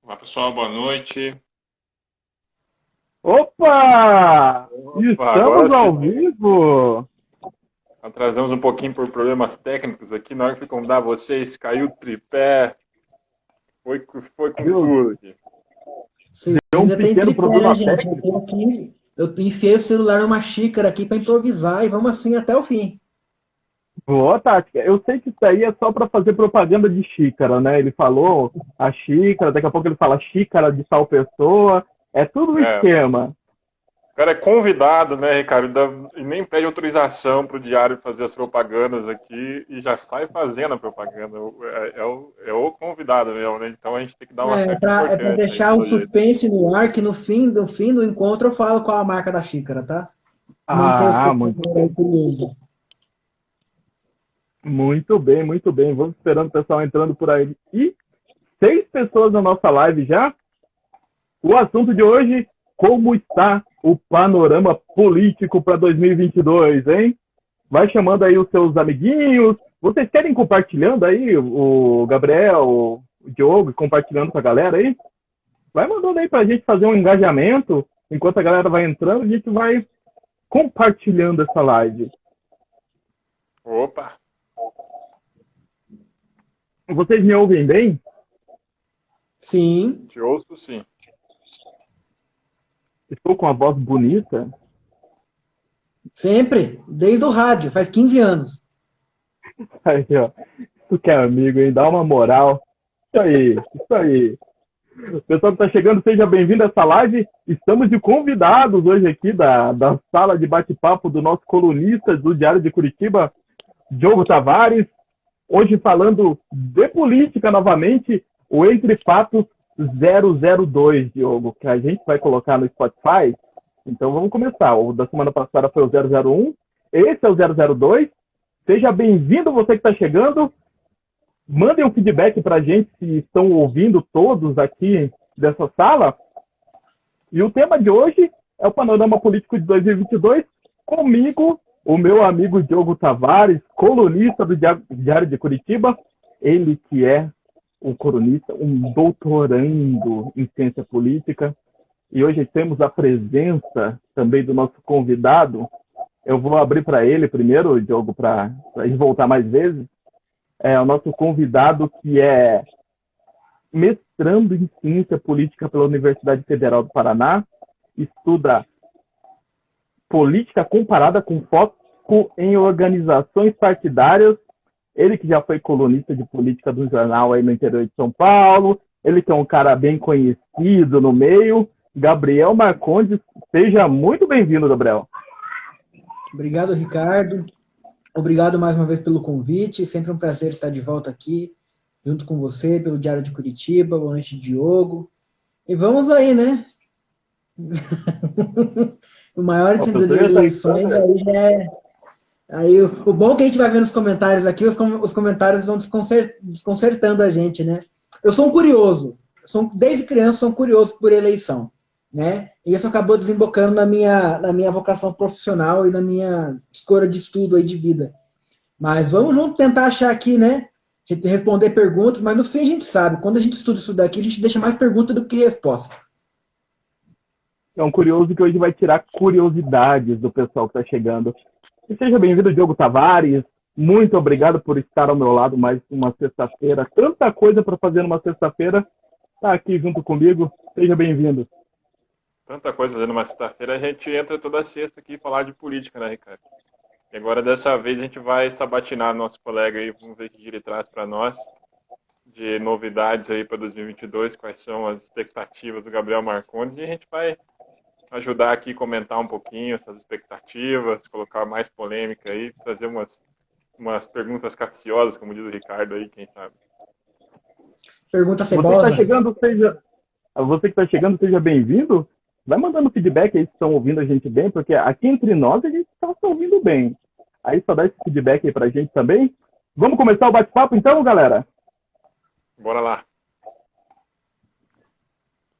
Olá pessoal, boa noite. Opa! Opa, agora Estamos ao sim. vivo! Atrasamos um pouquinho por problemas técnicos aqui. Na hora que fui convidar vocês, caiu o tripé. Foi com Viu? tudo aqui. Você Deu um ainda tem pequeno tripé, né, problema gente? técnico. Eu enfiei o celular numa xícara aqui para improvisar e vamos assim até o fim. Boa tática. Eu sei que isso aí é só para fazer propaganda de xícara, né? Ele falou a xícara, daqui a pouco ele fala xícara de tal pessoa. É tudo um É, o esquema. cara é convidado, né, Ricardo? E nem pede autorização para o diário fazer as propagandas aqui e já sai fazendo a propaganda. É o convidado mesmo, né? Então a gente tem que dar uma É certa para importância aí, deixar pelo o jeito. suspense no ar, que no fim do encontro eu falo qual a marca da xícara, tá? Manter o Ah, muito espectador aí bem. curioso. Muito bem, muito bem. Vamos esperando o pessoal entrando por aí. E 6 pessoas na nossa live já. O assunto de hoje, como está o panorama político para 2022, hein? Vai chamando aí os seus amiguinhos. Vocês querem compartilhando aí o Gabriel, o Diogo, compartilhando com a galera aí? Vai mandando aí para a gente fazer um engajamento. Enquanto a galera vai entrando, a gente vai compartilhando essa live. Opa, Vocês me ouvem bem? Sim, te ouço sim. Estou com a voz bonita? sempre, desde o rádio, faz 15 anos. Aí, ó. Tu que é amigo, hein? Dá uma moral. Isso aí, isso aí. Pessoal que está chegando, seja bem-vindo a essa live. Estamos de convidados hoje aqui da sala de bate-papo do nosso colunista do Diário de Curitiba, Diogo Tavares. Hoje falando de política novamente, o Entre Fatos 002, Diogo, que a gente vai colocar no Spotify. Então vamos começar. O da semana passada foi o 001, esse é o 002. Seja bem-vindo você que está chegando. Mandem um feedback para a gente se estão ouvindo todos aqui dessa sala. E o tema de hoje é o panorama político de 2022, comigo, o meu amigo Diogo Tavares, colunista do Diário de Curitiba, ele que é um colunista, um doutorando em ciência política. E hoje temos a presença também do nosso convidado. Eu vou abrir para ele primeiro, Diogo, para ele voltar mais vezes. É o nosso convidado que é mestrando em ciência política pela Universidade Federal do Paraná, estuda política comparada com foco em organizações partidárias. Ele que já foi colunista de política do jornal aí no interior de São Paulo, ele que é um cara bem conhecido no meio. Gabriel Marcondes, seja muito bem-vindo, Gabriel. Obrigado, Ricardo. Obrigado mais uma vez pelo convite. Sempre um prazer estar de volta aqui, junto com você, pelo Diário de Curitiba. Boa noite, Diogo. E vamos aí, né? O maior Nossa, entendedor de eleições aí é. Aí, o bom é que a gente vai ver nos comentários aqui, os comentários vão desconcertando a gente, né? Eu sou um curioso. Desde criança, sou um curioso por eleição, né? E isso acabou desembocando na minha vocação profissional e na minha escolha de estudo aí de vida. Mas vamos junto tentar achar aqui, né? Responder perguntas, mas no fim a gente sabe, quando a gente estuda isso daqui, a gente deixa mais pergunta do que resposta. É um curioso que hoje vai tirar curiosidades do pessoal que está chegando. E seja bem-vindo, Diogo Tavares. Muito obrigado por estar ao meu lado mais uma sexta-feira. Tanta coisa para fazer numa sexta-feira. Está aqui junto comigo. Seja bem-vindo. Tanta coisa fazendo uma sexta-feira, a gente entra toda sexta aqui e falar de política, né, Ricardo? E agora, dessa vez, a gente vai sabatinar nosso colega aí, vamos ver o que ele traz para nós, de novidades aí para 2022, quais são as expectativas do Gabriel Marcondes, e a gente vai ajudar aqui a comentar um pouquinho essas expectativas, colocar mais polêmica aí, trazer umas perguntas capciosas, como diz o Ricardo aí, quem sabe. Pergunta Você que está cebosa. chegando, seja bem-vindo. Vai mandando feedback aí se estão ouvindo a gente bem, porque aqui entre nós a gente está se ouvindo bem. Aí só dá esse feedback aí para a gente também. Vamos começar o bate-papo então, galera? Bora lá.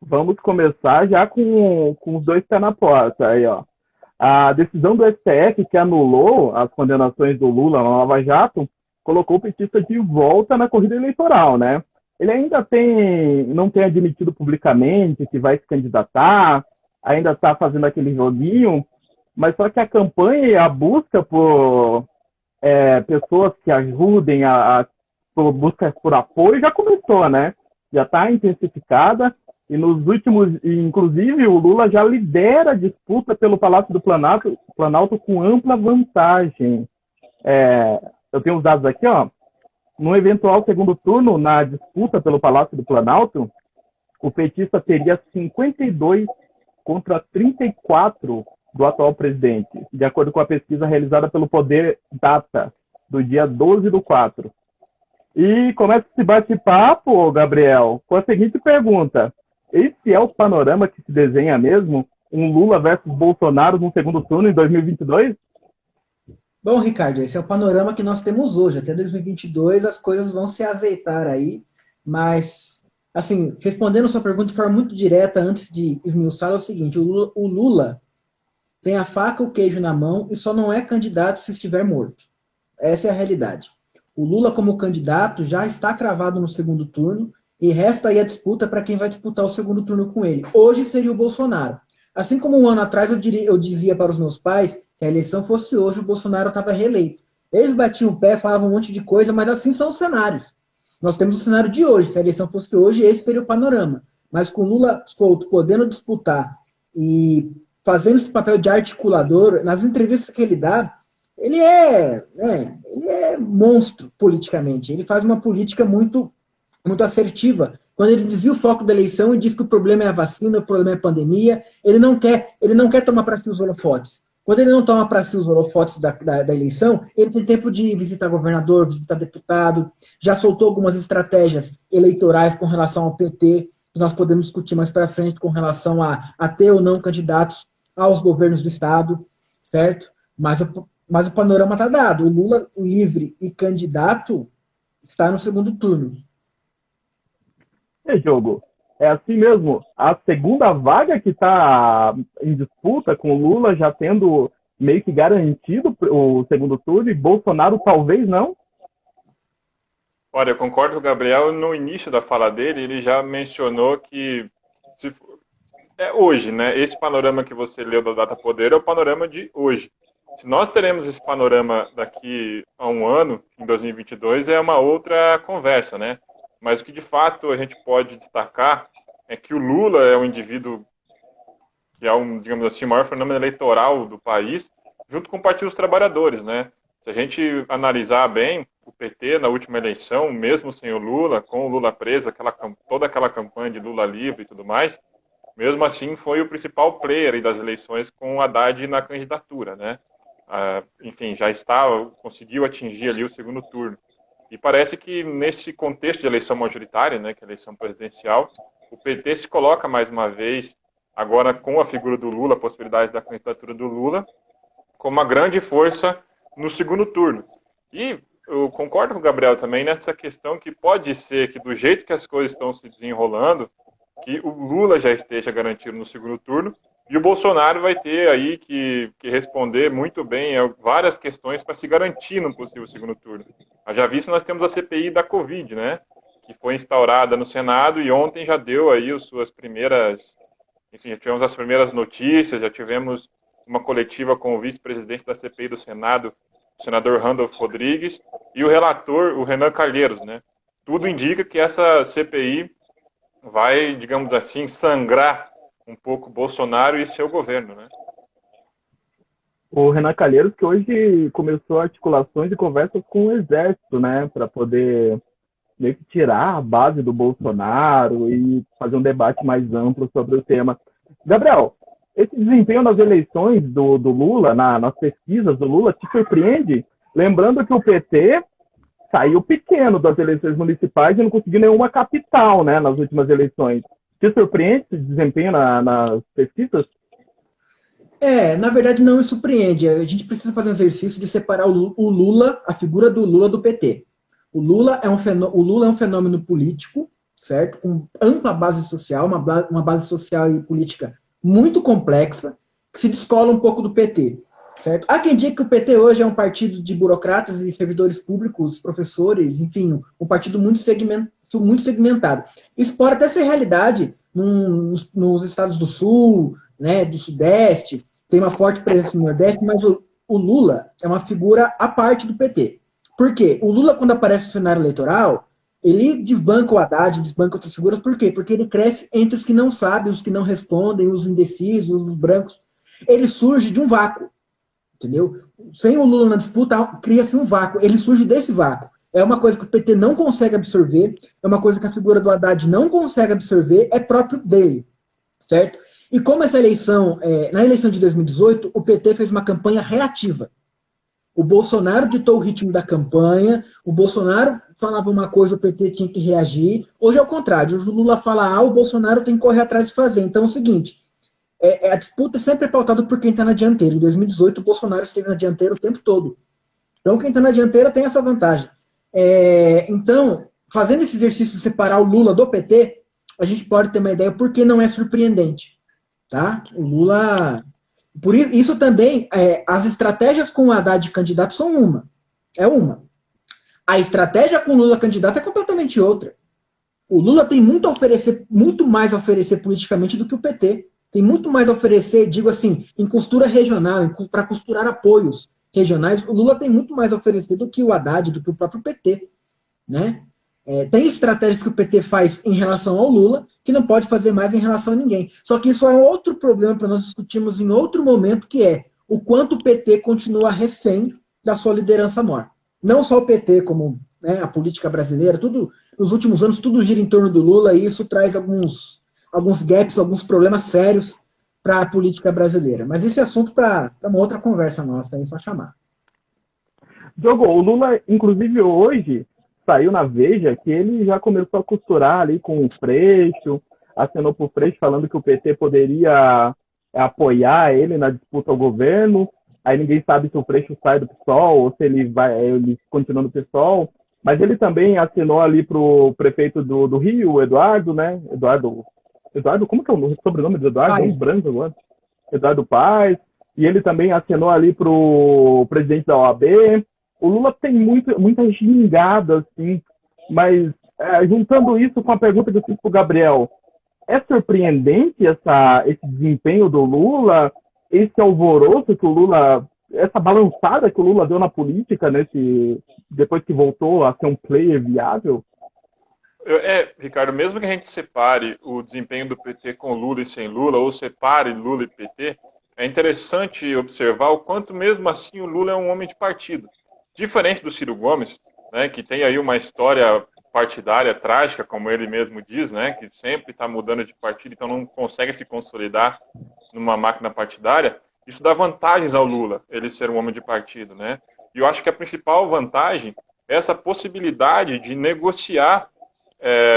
Vamos começar já com os dois pés na porta. Aí, ó. A decisão do STF que anulou as condenações do Lula na Lava Jato colocou o petista de volta na corrida eleitoral, né? ele ainda não tem admitido publicamente que vai se candidatar, ainda está fazendo aquele joguinho, mas só que a campanha e a busca por pessoas que ajudem, por busca por apoio já começou, né? Já está intensificada, e nos últimos, inclusive, o Lula já lidera a disputa pelo Palácio do Planalto com ampla vantagem. Eu tenho os dados aqui, ó. No eventual segundo turno, na disputa pelo Palácio do Planalto, o petista teria 52 contra 34 do atual presidente, de acordo com a pesquisa realizada pelo Poder Data, do dia 12/4. E começa esse bate-papo, Gabriel, com a seguinte pergunta: esse é o panorama que se desenha mesmo? Um Lula versus Bolsonaro no segundo turno em 2022? Bom, Ricardo, esse é o panorama que nós temos hoje. Até 2022 as coisas vão se azeitar aí, mas, assim, respondendo a sua pergunta de forma muito direta, antes de esmiuçar, é o seguinte: o Lula tem a faca e o queijo na mão e só não é candidato se estiver morto. Essa é a realidade. O Lula, como candidato, já está cravado no segundo turno e resta aí a disputa para quem vai disputar o segundo turno com ele. Hoje seria o Bolsonaro. Assim como um ano atrás eu dizia para os meus pais que a eleição fosse hoje, o Bolsonaro estava reeleito. Eles batiam o pé, falavam um monte de coisa, mas assim são os cenários. Nós temos o cenário de hoje. Se a eleição fosse hoje, esse seria o panorama. Mas com Lula Couto podendo disputar e fazendo esse papel de articulador, nas entrevistas que ele dá, ele é monstro politicamente. Ele faz uma política muito, muito assertiva. Quando ele desvia o foco da eleição e diz que o problema é a vacina, o problema é a pandemia, ele não quer tomar para si os holofotes. Quando ele não toma para si os holofotes da eleição, ele tem tempo de visitar governador, visitar deputado, já soltou algumas estratégias eleitorais com relação ao PT, que nós podemos discutir mais para frente com relação a ter ou não candidatos aos governos do Estado, certo? Mas o panorama está dado. O Lula livre e candidato está no segundo turno. Jogo. É assim mesmo. A segunda vaga que está em disputa, com o Lula já tendo meio que garantido o segundo turno, e Bolsonaro talvez não? Olha, eu concordo com o Gabriel. No início da fala dele, ele já mencionou que hoje, né? Esse panorama que você leu da Data Poder é o panorama de hoje. Se nós teremos esse panorama daqui a um ano, em 2022, é uma outra conversa, né? Mas o que de fato a gente pode destacar é que o Lula é um indivíduo que é digamos assim, o maior fenômeno eleitoral do país, junto com o Partido dos Trabalhadores, né? Se a gente analisar bem, o PT na última eleição, mesmo sem o Lula, com o Lula preso, toda aquela campanha de Lula livre e tudo mais, mesmo assim foi o principal player das eleições com o Haddad na candidatura, né? Enfim, conseguiu atingir ali o segundo turno. E parece que nesse contexto de eleição majoritária, né, que é a eleição presidencial, o PT se coloca mais uma vez, agora com a figura do Lula, a possibilidade da candidatura do Lula, como uma grande força no segundo turno. E eu concordo com o Gabriel também nessa questão que pode ser que do jeito que as coisas estão se desenrolando, que o Lula já esteja garantido no segundo turno, e o Bolsonaro vai ter aí que responder muito bem a várias questões para se garantir no possível segundo turno. Já visto, nós temos a CPI da Covid, né? Que foi instaurada no Senado e ontem já deu aí as suas primeiras... Enfim, já tivemos as primeiras notícias, já tivemos uma coletiva com o vice-presidente da CPI do Senado, o senador Randolph Rodrigues, e o relator, o Renan Calheiros, né? Tudo indica que essa CPI vai, digamos assim, sangrar um pouco Bolsonaro e seu governo, né? O Renan Calheiros, que hoje começou articulações e conversas com o Exército, né, para poder meio que tirar a base do Bolsonaro e fazer um debate mais amplo sobre o tema. Gabriel, esse desempenho nas eleições do Lula, nas pesquisas do Lula, te surpreende? Lembrando que o PT saiu pequeno das eleições municipais e não conseguiu nenhuma capital, né, nas últimas eleições. Te surpreende esse desempenho nas pesquisas? Na verdade não me surpreende. A gente precisa fazer um exercício de separar o Lula, a figura do Lula do PT. O Lula é um fenômeno político, certo? Com ampla base social, uma base social e política muito complexa, que se descola um pouco do PT, certo? Há quem diga que o PT hoje é um partido de burocratas e servidores públicos, professores, enfim, um partido muito muito segmentado. Isso pode até ser realidade nos estados do Sul, né, do Sudeste, tem uma forte presença no Nordeste, mas o Lula é uma figura à parte do PT. Por quê? O Lula, quando aparece no cenário eleitoral, ele desbanca o Haddad, desbanca outras figuras. Por quê? Porque ele cresce entre os que não sabem, os que não respondem, os indecisos, os brancos. Ele surge de um vácuo, entendeu? Sem o Lula na disputa, cria-se um vácuo. Ele surge desse vácuo. É uma coisa que o PT não consegue absorver, é uma coisa que a figura do Haddad não consegue absorver, é próprio dele, certo? E como essa eleição, na eleição de 2018, o PT fez uma campanha reativa. O Bolsonaro ditou o ritmo da campanha, o Bolsonaro falava uma coisa, o PT tinha que reagir. Hoje é o contrário, hoje o Lula fala A, o Bolsonaro tem que correr atrás de fazer. Então é o seguinte, a disputa sempre é pautada por quem está na dianteira. Em 2018, o Bolsonaro esteve na dianteira o tempo todo. Então quem está na dianteira tem essa vantagem. Então, fazendo esse exercício de separar o Lula do PT, a gente pode ter uma ideia porque não é surpreendente. Tá? O Lula... Por isso também, as estratégias com o Haddad candidato são uma. É uma. A estratégia com o Lula candidato é completamente outra. O Lula tem muito a oferecer, muito mais a oferecer politicamente do que o PT. Tem muito mais a oferecer, digo assim, em costura regional, para costurar apoios regionais. O Lula tem muito mais a oferecer do que o Haddad, do que o próprio PT. Né? Tem estratégias que o PT faz em relação ao Lula, que não pode fazer mais em relação a ninguém. Só que isso é outro problema para nós discutirmos em outro momento, que é o quanto o PT continua refém da sua liderança maior. Não só o PT, como a política brasileira, tudo nos últimos anos, tudo gira em torno do Lula, e isso traz alguns gaps, alguns problemas sérios para a política brasileira. Mas esse é assunto para uma outra conversa nossa, aí só chamar. Diogo, o Lula, inclusive hoje, saiu na Veja que ele já começou a costurar ali com o Freixo, assinou para o Freixo falando que o PT poderia apoiar ele na disputa ao governo. Aí ninguém sabe se o Freixo sai do PSOL ou se ele continua no PSOL. Mas ele também assinou ali para o prefeito do Rio, o Eduardo, né? Eduardo, como que é o sobrenome do Eduardo? É um branco agora. Eduardo Paes. E ele também assinou ali para o presidente da OAB. O Lula tem muita gingada, assim, mas juntando isso com a pergunta que eu fiz para o Gabriel, é surpreendente esse desempenho do Lula, esse alvoroço que o Lula, essa balançada que o Lula deu na política depois que voltou a ser um player viável? Ricardo, mesmo que a gente separe o desempenho do PT com Lula e sem Lula, ou separe Lula e PT, é interessante observar o quanto mesmo assim o Lula é um homem de partido. Diferente do Ciro Gomes, né, que tem aí uma história partidária trágica, como ele mesmo diz, né, que sempre está mudando de partido, então não consegue se consolidar numa máquina partidária, isso dá vantagens ao Lula, ele ser um homem de partido. Né? E eu acho que a principal vantagem é essa possibilidade de negociar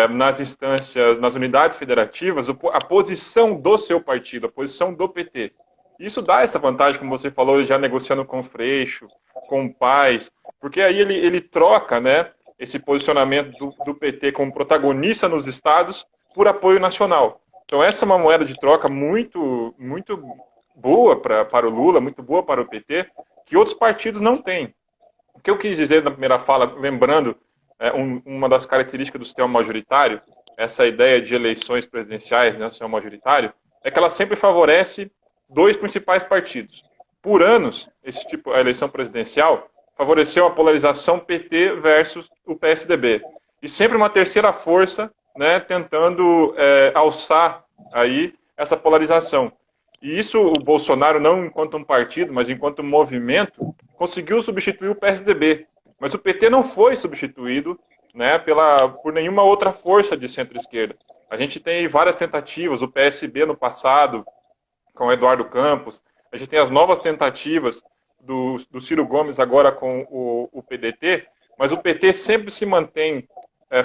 nas instâncias, nas unidades federativas, a posição do seu partido, a posição do PT. Isso dá essa vantagem, como você falou, ele já negociando com o Freixo, com o Paes, porque aí ele troca, né, esse posicionamento do PT como protagonista nos estados por apoio nacional. Então essa é uma moeda de troca muito, muito boa para o Lula, muito boa para o PT, que outros partidos não têm. O que eu quis dizer na primeira fala, lembrando uma das características do sistema majoritário, essa ideia de eleições presidenciais, né, sistema majoritário, é que ela sempre favorece dois principais partidos. Por anos, a eleição presidencial favoreceu a polarização PT versus o PSDB. E sempre uma terceira força, né, tentando alçar aí essa polarização. E isso o Bolsonaro, não enquanto um partido, mas enquanto um movimento, conseguiu substituir o PSDB. Mas o PT não foi substituído, né, por nenhuma outra força de centro-esquerda. A gente tem várias tentativas, o PSB no passado, com o Eduardo Campos, a gente tem as novas tentativas do Ciro Gomes agora com o PDT, mas o PT sempre se mantém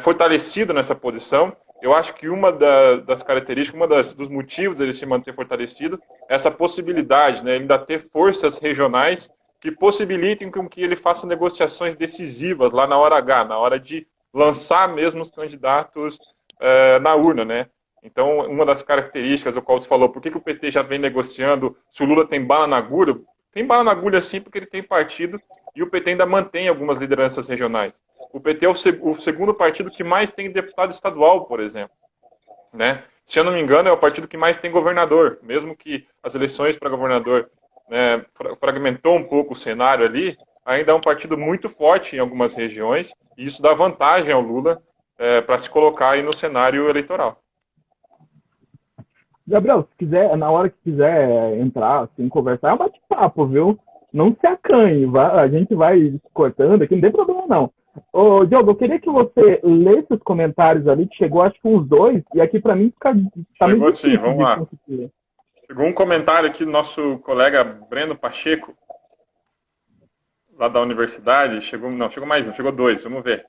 fortalecido nessa posição. Eu acho que uma das características, dos motivos dele se manter fortalecido, é essa possibilidade, né, ainda ter forças regionais que possibilitem com que ele faça negociações decisivas lá na hora H, na hora de lançar mesmo os candidatos na urna, né? Então, uma das características do qual você falou, por que o PT já vem negociando, se o Lula tem bala na agulha? Tem bala na agulha sim, porque ele tem partido E o PT ainda mantém algumas lideranças regionais. O PT é o segundo partido que mais tem deputado estadual, por exemplo, né? Se eu não me engano, é o partido que mais tem governador, mesmo que as eleições para governador, né, fragmentou um pouco o cenário ali, ainda é um partido muito forte em algumas regiões, e isso dá vantagem ao Lula para se colocar aí no cenário eleitoral. Gabriel, se quiser, na hora que quiser entrar, assim, conversar, é um bate-papo, viu? Não se acanhe, a gente vai cortando aqui, não tem problema não. Ô, Diogo, eu queria que você lesse os comentários ali, que chegou acho que uns 2, e aqui para mim tá chegou meio sim, vamos lá. conseguir. Chegou um comentário aqui do nosso colega Breno Pacheco, lá da universidade, chegou mais um, chegou 2, vamos ver.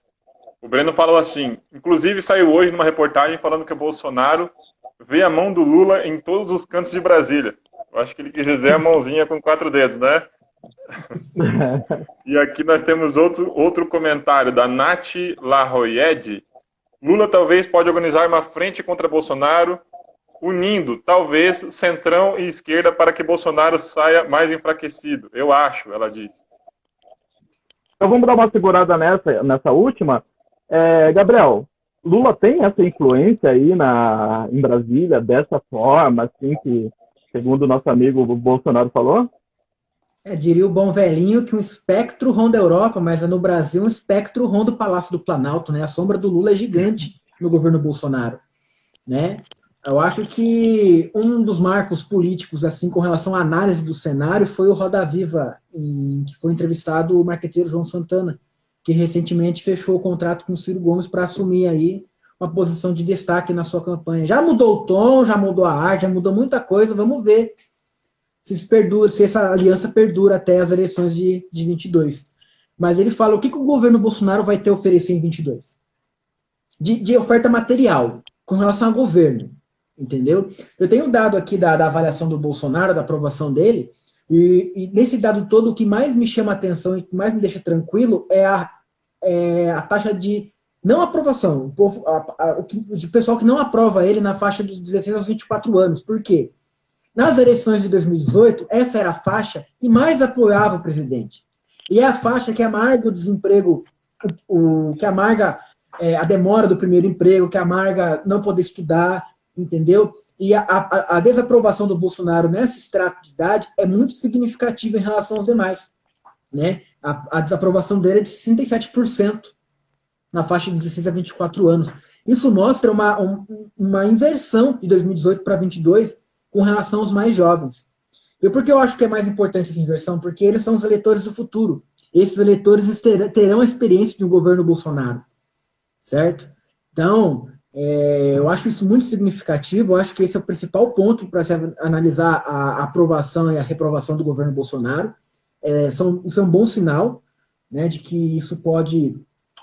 O Breno falou assim, inclusive saiu hoje numa reportagem falando que o Bolsonaro vê a mão do Lula em todos os cantos de Brasília. Eu acho que ele quis dizer a mãozinha com 4 dedos, né? E aqui nós temos outro comentário da Nath Larroyed. Lula talvez pode organizar uma frente contra Bolsonaro, unindo, talvez, centrão e esquerda para que Bolsonaro saia mais enfraquecido. Eu acho, ela disse. Então vamos dar uma segurada nessa última. Gabriel, Lula tem essa influência aí em Brasília, dessa forma, assim, que, segundo o nosso amigo Bolsonaro falou? Diria o bom velhinho que um espectro ronda a Europa, mas no Brasil um espectro ronda o Palácio do Planalto, né? A sombra do Lula é gigante no governo Bolsonaro, né? Eu acho que um dos marcos políticos, assim, com relação à análise do cenário, foi o Roda Viva, que foi entrevistado o marqueteiro João Santana, que recentemente fechou o contrato com o Ciro Gomes para assumir aí uma posição de destaque na sua campanha. Já mudou o tom, já mudou a arte, já mudou muita coisa, vamos ver se essa aliança perdura até as eleições de 22. Mas ele fala o que o governo Bolsonaro vai ter a oferecer em 22. De oferta material, com relação ao governo. Entendeu? Eu tenho um dado aqui da avaliação do Bolsonaro, da aprovação dele, e nesse dado todo, o que mais me chama a atenção e que mais me deixa tranquilo é a taxa de não aprovação. O pessoal que não aprova ele na faixa dos 16 aos 24 anos. Por quê? Nas eleições de 2018, essa era a faixa que mais apoiava o presidente. E é a faixa que amarga o desemprego, que amarga a demora do primeiro emprego, que amarga não poder estudar, entendeu? E a desaprovação do Bolsonaro nessa extrato de idade é muito significativa em relação aos demais. Né? A desaprovação dele é de 67% na faixa de 16 a 24 anos. Isso mostra uma inversão de 2018 para 2022 com relação aos mais jovens. E por que eu acho que é mais importante essa inversão? Porque eles são os eleitores do futuro. Esses eleitores terão a experiência de um governo Bolsonaro. Certo? Então, eu acho isso muito significativo. Eu acho que esse é o principal ponto para se analisar a aprovação e a reprovação do governo Bolsonaro. Isso é um bom sinal, né, de que isso pode...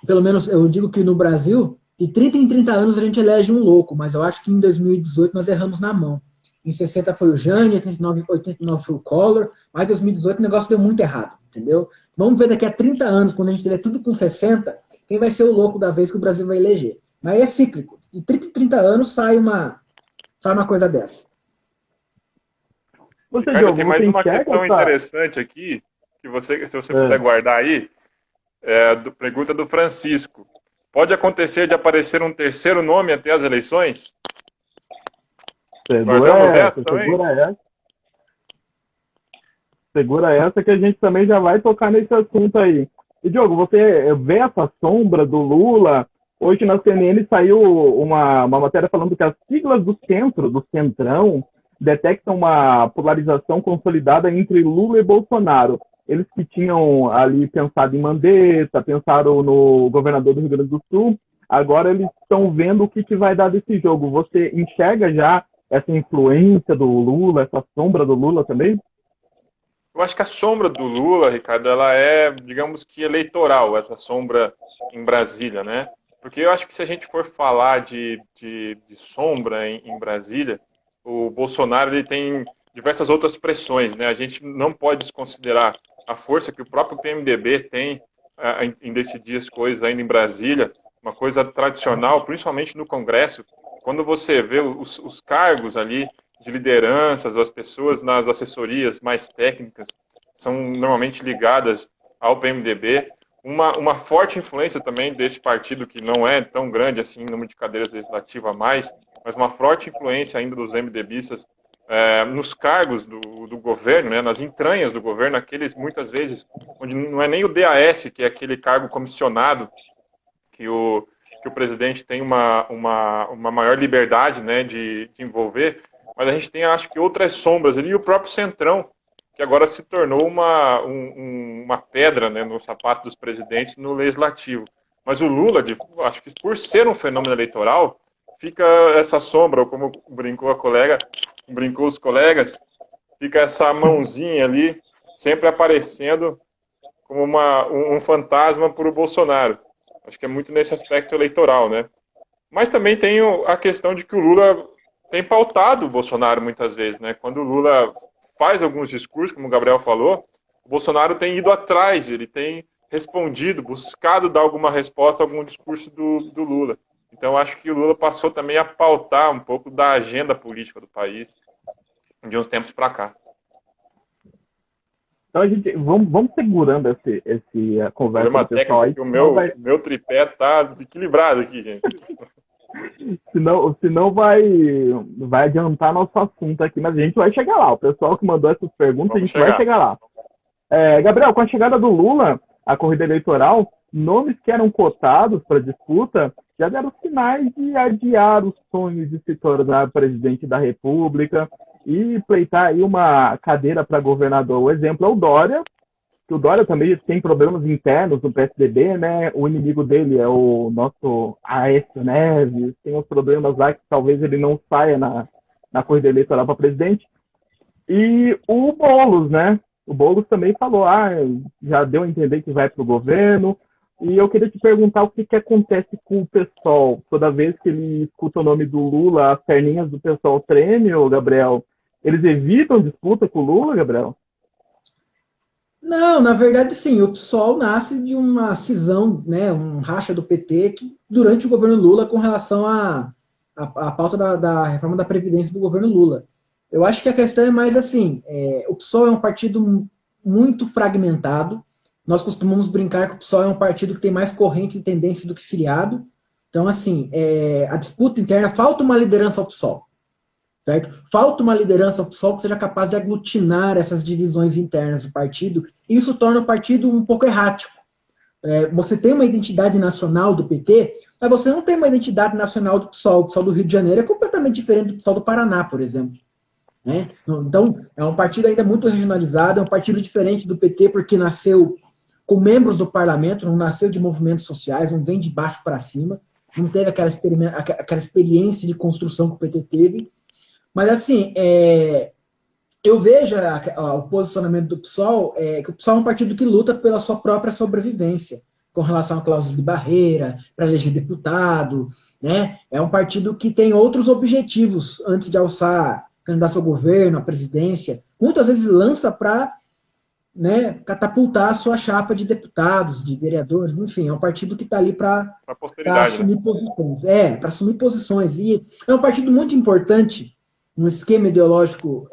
Pelo menos, eu digo que no Brasil, de 30 em 30 anos a gente elege um louco, mas eu acho que em 2018 nós erramos na mão. Em 60 foi o Jânio, em 89 foi o Collor, mas em 2018 o negócio deu muito errado, entendeu? Vamos ver daqui a 30 anos, quando a gente tiver tudo com 60, quem vai ser o louco da vez que o Brasil vai eleger. Mas é cíclico. De 30 em 30 anos sai uma coisa dessa. Ricardo, tem mais uma questão interessante aqui, que se você puder guardar aí, pergunta do Francisco. Pode acontecer de aparecer um terceiro nome até as eleições? Segura essa que a gente também já vai tocar nesse assunto aí. E, Diogo, você vê essa sombra do Lula? Hoje na CNN saiu uma matéria falando que as siglas do centro, do centrão, detectam uma polarização consolidada entre Lula e Bolsonaro. Eles que tinham ali pensado em Mandetta, pensaram no governador do Rio Grande do Sul, agora eles estão vendo o que vai dar desse jogo. Você enxerga já essa influência do Lula, essa sombra do Lula também? Eu acho que a sombra do Lula, Ricardo, ela é, digamos que eleitoral, essa sombra em Brasília, né? Porque eu acho que se a gente for falar de sombra em Brasília, o Bolsonaro ele tem diversas outras pressões, né? A gente não pode desconsiderar a força que o próprio PMDB tem em decidir as coisas ainda em Brasília, uma coisa tradicional, principalmente no Congresso. Quando você vê os cargos ali de lideranças, as pessoas nas assessorias mais técnicas são normalmente ligadas ao PMDB, uma forte influência também desse partido, que não é tão grande assim em número de cadeiras legislativas a mais, mas uma forte influência ainda dos MDBistas nos cargos do governo, né, nas entranhas do governo, aqueles muitas vezes onde não é nem o DAS, que é aquele cargo comissionado que o presidente tem uma maior liberdade, né, de envolver, mas a gente tem, acho que, outras sombras ali, e o próprio Centrão, que agora se tornou uma pedra, né, no sapato dos presidentes no legislativo. Mas o Lula, acho que por ser um fenômeno eleitoral, fica essa sombra, como brincou os colegas, fica essa mãozinha ali, sempre aparecendo como um fantasma para o Bolsonaro. Acho que é muito nesse aspecto eleitoral, né? Mas também tem a questão de que o Lula tem pautado o Bolsonaro muitas vezes, né? Quando o Lula faz alguns discursos, como o Gabriel falou, o Bolsonaro tem ido atrás, ele tem respondido, buscado dar alguma resposta a algum discurso do Lula. Então, acho que o Lula passou também a pautar um pouco da agenda política do país de uns tempos para cá. Então, vamos segurando a conversa do pessoal aí. O meu tripé tá desequilibrado aqui, gente. Senão vai adiantar nosso assunto aqui, mas a gente vai chegar lá. O pessoal que mandou essas perguntas, a gente vai chegar lá. Gabriel, com a chegada do Lula à corrida eleitoral, nomes que eram cotados para disputa já deram sinais de adiar os sonhos de se tornar presidente da República e pleitar aí uma cadeira para governador. O exemplo é o Dória, que o Dória também tem problemas internos no PSDB, né? O inimigo dele é o nosso Aécio Neves, tem uns problemas lá que talvez ele não saia na corrida eleitoral para presidente. E o Boulos, né? O Boulos também falou, já deu a entender que vai para o governo. E eu queria te perguntar o que acontece com o pessoal. Toda vez que ele escuta o nome do Lula, as perninhas do pessoal tremem, Gabriel. Eles evitam disputa com o Lula, Gabriel? Não, na verdade, sim. O PSOL nasce de uma cisão, né, um racha do PT que, durante o governo Lula, com relação à pauta da reforma da Previdência do governo Lula. Eu acho que a questão é mais assim, o PSOL é um partido muito fragmentado. Nós costumamos brincar que o PSOL é um partido que tem mais corrente e tendência do que filiado. Então, assim, a disputa interna, falta uma liderança ao PSOL. Certo? Falta uma liderança ao PSOL que seja capaz de aglutinar essas divisões internas do partido. E isso torna o partido um pouco errático. Você tem uma identidade nacional do PT, mas você não tem uma identidade nacional do PSOL. O PSOL do Rio de Janeiro é completamente diferente do PSOL do Paraná, por exemplo. Né? Então, é um partido ainda muito regionalizado, é um partido diferente do PT, porque nasceu com membros do parlamento, não nasceu de movimentos sociais, não vem de baixo para cima, não teve aquela experiência de construção que o PT teve. Mas, assim, eu vejo o posicionamento do PSOL, que o PSOL é um partido que luta pela sua própria sobrevivência, com relação a cláusulas de barreira, para eleger deputado, né? É um partido que tem outros objetivos antes de alçar candidato ao governo, à presidência. Muitas vezes lança para, né, catapultar a sua chapa de deputados, de vereadores, enfim, é um partido que está ali para assumir, né, posições. Para assumir posições. E é um partido muito importante no esquema ideológico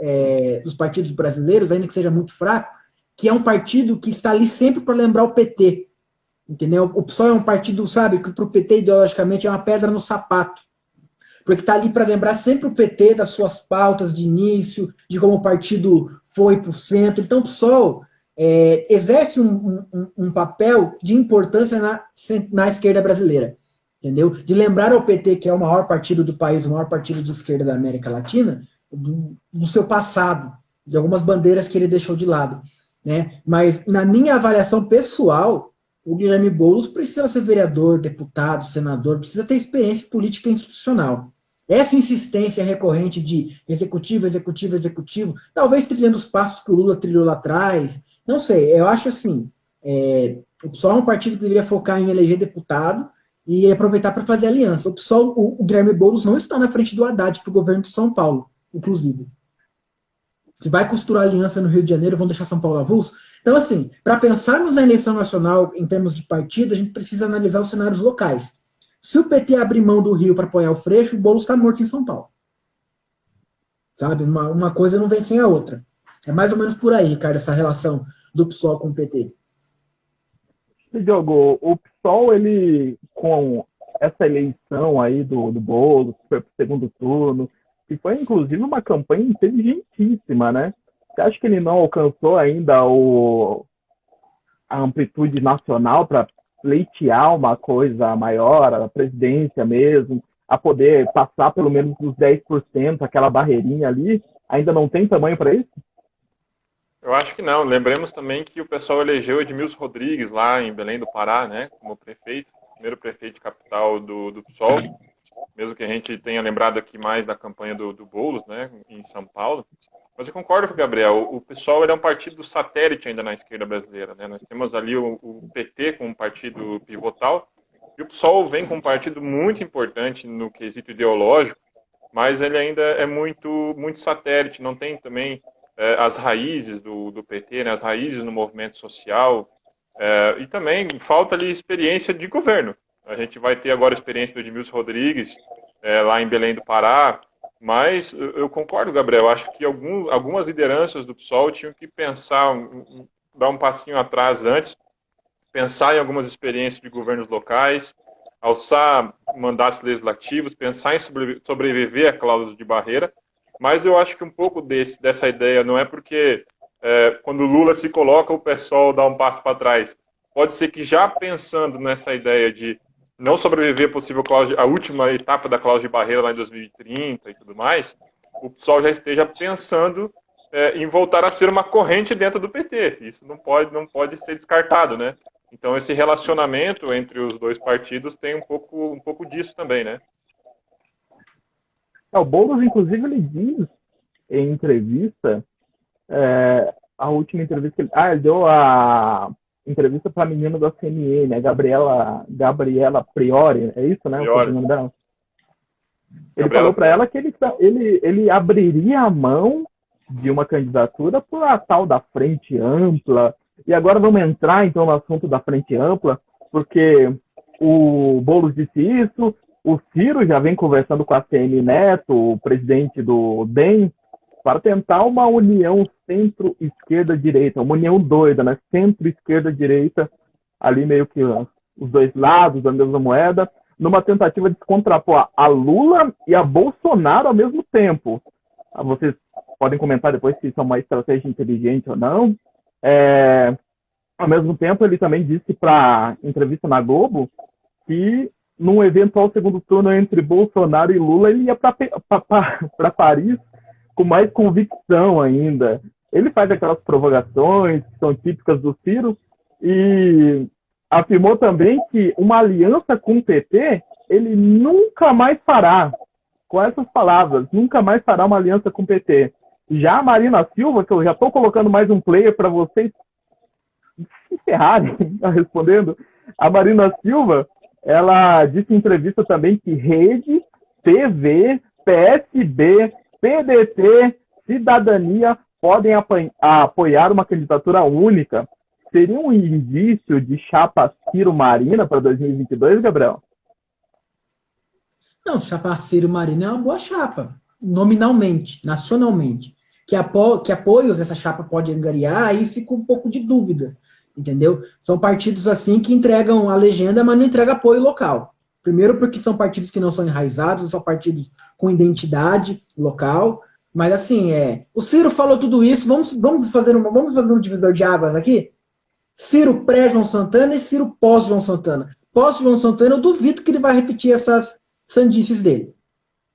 dos partidos brasileiros, ainda que seja muito fraco, que é um partido que está ali sempre para lembrar o PT. Entendeu? O PSOL é um partido, sabe, que para o PT ideologicamente é uma pedra no sapato. Porque está ali para lembrar sempre o PT das suas pautas de início, de como o partido foi para o centro. Então o PSOL exerce um papel de importância na esquerda brasileira. Entendeu? De lembrar ao PT, que é o maior partido do país, o maior partido de esquerda da América Latina, do seu passado, de algumas bandeiras que ele deixou de lado. Né? Mas, na minha avaliação pessoal, o Guilherme Boulos precisa ser vereador, deputado, senador, precisa ter experiência política e institucional. Essa insistência recorrente de executivo, executivo, executivo, talvez trilhando os passos que o Lula trilhou lá atrás, não sei, eu acho assim, o PSOL é um partido que deveria focar em eleger deputado e aproveitar para fazer aliança. O PSOL, o Guilherme Boulos não está na frente do Haddad para o governo de São Paulo, inclusive. Se vai costurar aliança no Rio de Janeiro, vão deixar São Paulo avulso. Então, assim, para pensarmos na eleição nacional em termos de partido, a gente precisa analisar os cenários locais. Se o PT abrir mão do Rio para apoiar o Freixo, o Boulos está morto em São Paulo. Sabe? Uma coisa não vem sem a outra. É mais ou menos por aí, cara, essa relação do PSOL com o PT. Diogo, o PSOL, ele, com essa eleição aí do Boulos, que foi pro segundo turno, que foi inclusive uma campanha inteligentíssima, né? Você acha que ele não alcançou ainda a amplitude nacional para pleitear uma coisa maior, a presidência mesmo, a poder passar pelo menos dos 10%, aquela barreirinha ali? Ainda não tem tamanho para isso? Eu acho que não. Lembremos também que o pessoal elegeu Edmilson Rodrigues lá em Belém do Pará, né, como prefeito, primeiro prefeito de capital do PSOL, mesmo que a gente tenha lembrado aqui mais da campanha do Boulos, né, em São Paulo. Mas eu concordo com o Gabriel, o PSOL ele é um partido satélite ainda na esquerda brasileira, né? Nós temos ali o PT como um partido pivotal, e o PSOL vem com um partido muito importante no quesito ideológico, mas ele ainda é muito satélite, não tem também as raízes do PT, né, as raízes no movimento social, e também falta ali experiência de governo. A gente vai ter agora a experiência do Edmilson Rodrigues, lá em Belém do Pará, mas eu concordo, Gabriel, acho que algumas lideranças do PSOL tinham que pensar, dar um passinho atrás antes, pensar em algumas experiências de governos locais, alçar mandatos legislativos, pensar em sobreviver a cláusula de barreira, mas eu acho que um pouco dessa ideia não é porque quando o Lula se coloca, o PSOL dá um passo para trás. Pode ser que já pensando nessa ideia de não sobreviver possível a última etapa da cláusula de barreira lá em 2030 e tudo mais, o PSOL já esteja pensando em voltar a ser uma corrente dentro do PT. Isso não pode ser descartado, né? Então esse relacionamento entre os dois partidos tem um pouco disso também, né? O Boulos, inclusive, ele diz em entrevista, a última entrevista que ele deu a entrevista para a menina da CNN, né? Gabriela Priori, é isso, né? Priori. O nome dela. Ele falou para ela que ele abriria a mão de uma candidatura por a tal da Frente Ampla. E agora vamos entrar, então, no assunto da Frente Ampla, porque o Boulos disse isso, o Ciro já vem conversando com a CM Neto, o presidente do DEM, para tentar uma união centro-esquerda-direita, uma união doida, né? Centro-esquerda-direita, ali meio que os dois lados da mesma moeda, numa tentativa de se contrapor a Lula e a Bolsonaro ao mesmo tempo. Vocês podem comentar depois se isso é uma estratégia inteligente ou não. Ao mesmo tempo, ele também disse para entrevista na Globo que num eventual segundo turno entre Bolsonaro e Lula, ele ia para Paris com mais convicção ainda. Ele faz aquelas provocações que são típicas do Ciro e afirmou também que uma aliança com o PT ele nunca mais fará. Com essas palavras, nunca mais fará uma aliança com o PT. Já a Marina Silva, que eu já estou colocando mais um player para vocês se ferrarem respondendo, a Marina Silva, ela disse em entrevista também que Rede, TV, PSB, PDT, Cidadania podem apoiar uma candidatura única. Seria um indício de chapa Ciro-Marina para 2022, Gabriel? Não, chapa Ciro-Marina é uma boa chapa, nominalmente, nacionalmente. Que apoios essa chapa pode angariar, aí fica um pouco de dúvida, entendeu? São partidos assim que entregam a legenda, mas não entregam apoio local. Primeiro porque são partidos que não são enraizados, são partidos com identidade local. Mas assim, o Ciro falou tudo isso, vamos fazer um divisor de águas aqui? Ciro pré-João Santana e Ciro pós-João Santana. Pós-João Santana, eu duvido que ele vai repetir essas sandices dele.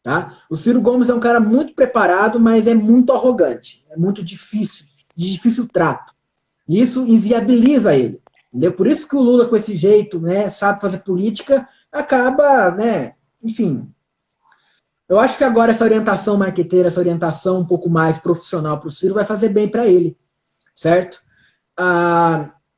Tá? O Ciro Gomes é um cara muito preparado, mas é muito arrogante. É muito difícil, de difícil trato. E isso inviabiliza ele. Entendeu? Por isso que o Lula, com esse jeito, né, sabe fazer política, acaba, né, enfim. Eu acho que agora essa orientação marqueteira, essa orientação um pouco mais profissional para o Ciro vai fazer bem para ele, certo?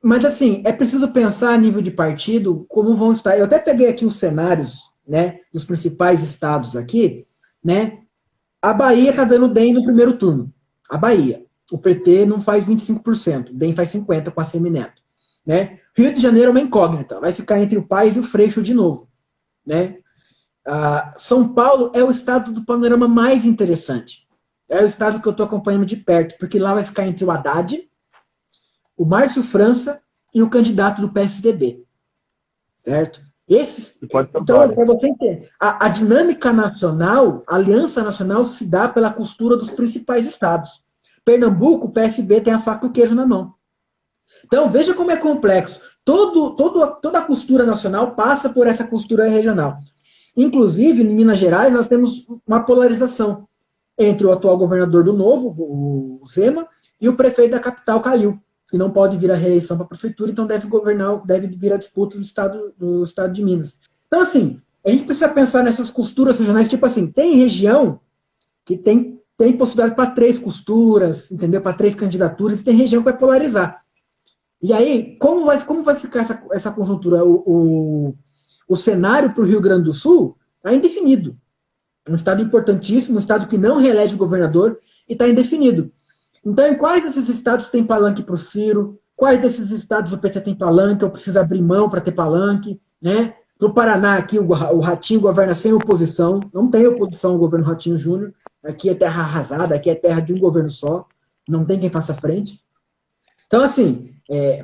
Mas assim, é preciso pensar a nível de partido como vão estar. Eu até peguei aqui os cenários, né, dos principais estados aqui, né? A Bahia está dando DEM no primeiro turno. A Bahia. O PT não faz 25%, o DEM faz 50% com a Semineto. Né? Rio de Janeiro é uma incógnita, vai ficar entre o Paes e o Freixo de novo. Né? São Paulo é o estado do panorama mais interessante. É o estado que eu estou acompanhando de perto, porque lá vai ficar entre o Haddad, o Márcio França e o candidato do PSDB. Certo? Então, para você entender, a dinâmica nacional, a aliança nacional se dá pela costura dos principais estados. Pernambuco, o PSB tem a faca e o queijo na mão. Então, veja como é complexo. Toda a costura nacional passa por essa costura regional. Inclusive, em Minas Gerais, nós temos uma polarização entre o atual governador do Novo, o Zema, e o prefeito da capital, Calil, que não pode vir à reeleição para a prefeitura, então deve vir a disputa do estado de Minas. Então, assim, a gente precisa pensar nessas costuras regionais, tipo assim, tem região que tem possibilidade para 3 costuras, entendeu? Para 3 candidaturas, e tem região que vai polarizar. E aí, como vai ficar essa conjuntura? O cenário para o Rio Grande do Sul está indefinido. Um estado importantíssimo, um estado que não reelege o governador, e está indefinido. Então, em quais desses estados tem palanque para o Ciro? Quais desses estados o PT tem palanque, ou precisa abrir mão para ter palanque? Né? No Paraná, aqui, o Ratinho governa sem oposição. Não tem oposição ao governo Ratinho Júnior. Aqui é terra arrasada, aqui é terra de um governo só. Não tem quem faça frente. Então, assim,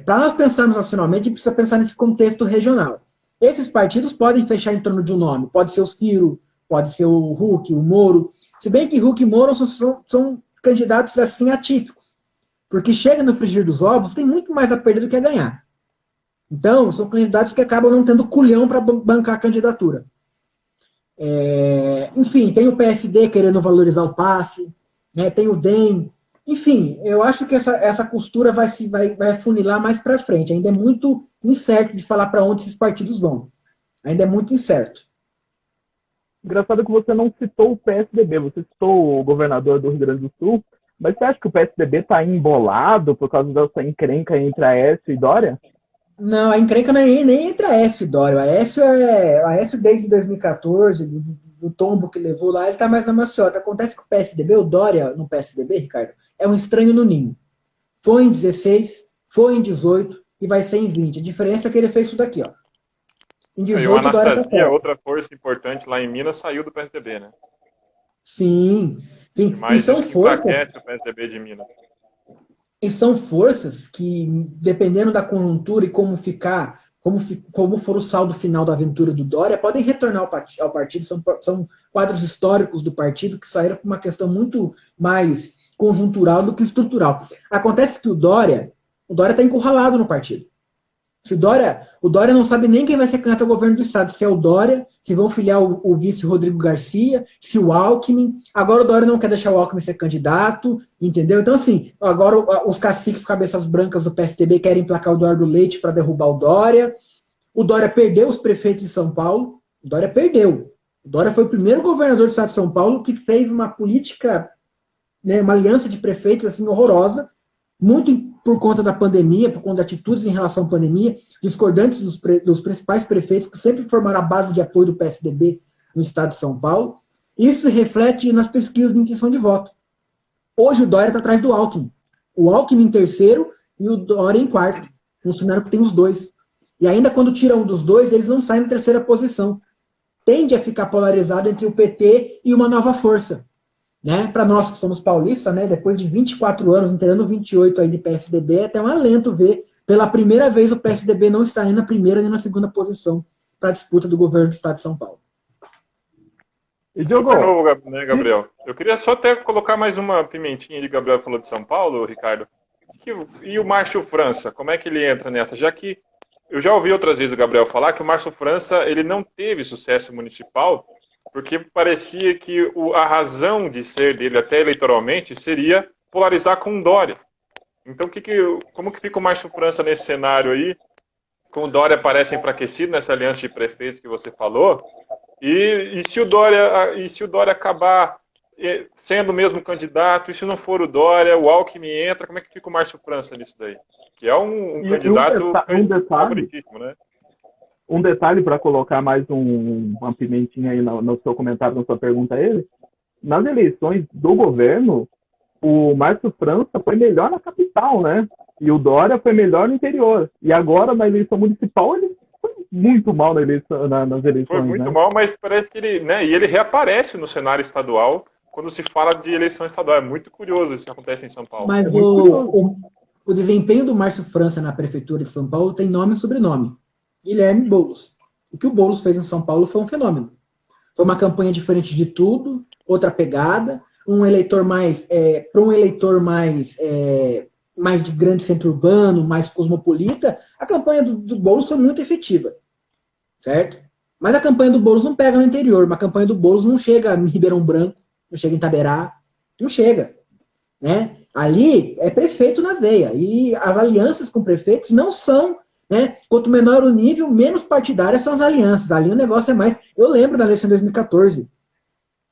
para nós pensarmos nacionalmente, a gente precisa pensar nesse contexto regional. Esses partidos podem fechar em torno de um nome. Pode ser o Ciro, pode ser o Huck, o Moro. Se bem que Huck e Moro são candidatos assim atípicos. Porque chega no frigir dos ovos, tem muito mais a perder do que a ganhar. Então, são candidatos que acabam não tendo culhão para bancar a candidatura. Enfim, tem o PSD querendo valorizar o passe, né? Tem o DEM. Enfim, eu acho que essa costura vai afunilar mais para frente. Ainda é muito incerto de falar para onde esses partidos vão. Ainda é muito incerto. Engraçado que você não citou o PSDB, você citou o governador do Rio Grande do Sul, mas você acha que o PSDB está embolado por causa dessa encrenca entre Aécio e Dória? Não, a encrenca não é nem entre Aécio e Dória. O Aécio desde 2014, do tombo que levou lá, ele está mais na maciota. Acontece que o PSDB, o Dória no PSDB, Ricardo, é um estranho no ninho. Foi em 16, foi em 18 e vai ser em 20. A diferença é que ele fez isso daqui, ó. Em 18, e o Anastasia, outra força importante lá em Minas, saiu do PSDB, né? Sim. Mas isso enfraquece o PSDB de Minas. E são forças que, dependendo da conjuntura e como for o saldo final da aventura do Dória, podem retornar ao partido. São quadros históricos do partido que saíram por uma questão muito mais conjuntural do que estrutural. Acontece que o Dória está encurralado no partido. O Dória não sabe nem quem vai ser candidato ao governo do estado. Se é o Dória, se vão filiar o vice Rodrigo Garcia, se o Alckmin. Agora o Dória não quer deixar o Alckmin ser candidato, entendeu? Então, assim, agora os caciques cabeças brancas do PSDB querem emplacar o Eduardo Leite para derrubar o Dória. O Dória perdeu os prefeitos de São Paulo. O Dória perdeu. O Dória foi o primeiro governador do estado de São Paulo que fez uma política, né, uma aliança de prefeitos assim horrorosa, muito por conta da pandemia, por conta de atitudes em relação à pandemia, discordantes dos principais prefeitos, que sempre formaram a base de apoio do PSDB no estado de São Paulo. Isso se reflete nas pesquisas de intenção de voto. Hoje o Dória está atrás do Alckmin. O Alckmin em terceiro e o Dória em quarto. Um cenário que tem os dois. E ainda quando tiram um dos dois, eles não saem na terceira posição. Tende a ficar polarizado entre o PT e uma nova força. Né? Para nós que somos paulistas, né? Depois de 24 anos, inteirando 28 aí de PSDB, é até um alento ver, pela primeira vez, o PSDB não está nem na primeira nem na segunda posição para a disputa do governo do estado de São Paulo. E Diogo, novo, né, Gabriel? Eu queria só até colocar mais uma pimentinha de Gabriel falou de São Paulo, Ricardo. E o Márcio França, como é que ele entra nessa? Já que eu já ouvi outras vezes o Gabriel falar que o Márcio França ele não teve sucesso municipal porque parecia que a razão de ser dele, até eleitoralmente, seria polarizar com o Dória. Então, como que fica o Márcio França nesse cenário aí? Com o Dória parece enfraquecido nessa aliança de prefeitos que você falou. E se o Dória acabar sendo o mesmo candidato, e se não for o Dória, o Alckmin entra, como é que fica o Márcio França nisso daí? Que é um candidato favoritíssimo, né? Um detalhe para colocar mais uma pimentinha aí no seu comentário, na sua pergunta a ele. Nas eleições do governo, o Márcio França foi melhor na capital, né? E o Dória foi melhor no interior. E agora, na eleição municipal, ele foi muito mal nas eleições. Foi muito mal, mas parece que ele... né? E ele reaparece no cenário estadual quando se fala de eleição estadual. É muito curioso isso que acontece em São Paulo. Mas o desempenho do Márcio França na prefeitura de São Paulo tem nome e sobrenome. Guilherme Boulos. O que o Boulos fez em São Paulo foi um fenômeno. Foi uma campanha diferente de tudo, outra pegada, um eleitor mais mais de grande centro urbano, mais cosmopolita. A campanha do Boulos foi muito efetiva, certo? Mas a campanha do Boulos não pega no interior, a campanha do Boulos não chega em Ribeirão Branco, não chega em Itaberá, não chega, né? Ali é prefeito na veia, e as alianças com prefeitos não são, né? Quanto menor o nível, menos partidárias são as alianças. Ali o negócio é mais... Eu lembro da eleição de 2014,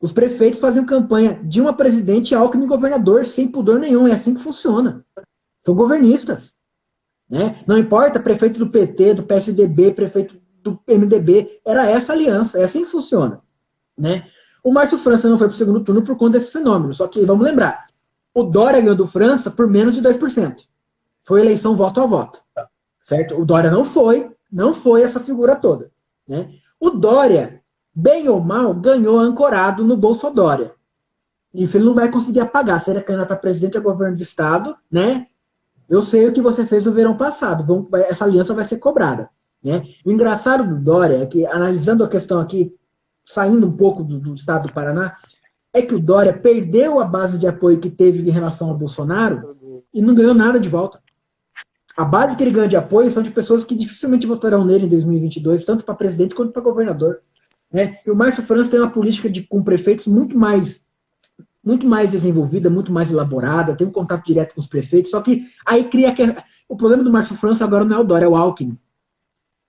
os prefeitos faziam campanha de uma presidente Alckmin governador, sem pudor nenhum, é assim que funciona. São governistas, né? Não importa, prefeito do PT, do PSDB, prefeito do MDB, era essa aliança, é assim que funciona, né? O Márcio França não foi para o segundo turno por conta desse fenômeno, só que, vamos lembrar, o Dória ganhou do França por menos de 2%. Foi eleição voto a voto, certo? O Dória não foi essa figura toda, né? O Dória, bem ou mal, ganhou ancorado no Bolsodória. Isso ele não vai conseguir apagar, se ele é candidato a presidente ou governo do estado, né? Eu sei o que você fez no verão passado, essa aliança vai ser cobrada, né? O engraçado do Dória é que, analisando a questão aqui, saindo um pouco do estado do Paraná, é que o Dória perdeu a base de apoio que teve em relação ao Bolsonaro e não ganhou nada de volta. A base que ele ganha de apoio são de pessoas que dificilmente votarão nele em 2022, tanto para presidente quanto para governador, né? E o Márcio França tem uma política com prefeitos muito mais desenvolvida, muito mais elaborada, tem um contato direto com os prefeitos, só que aí cria que o problema do Márcio França agora não é o Dória, é o Alckmin.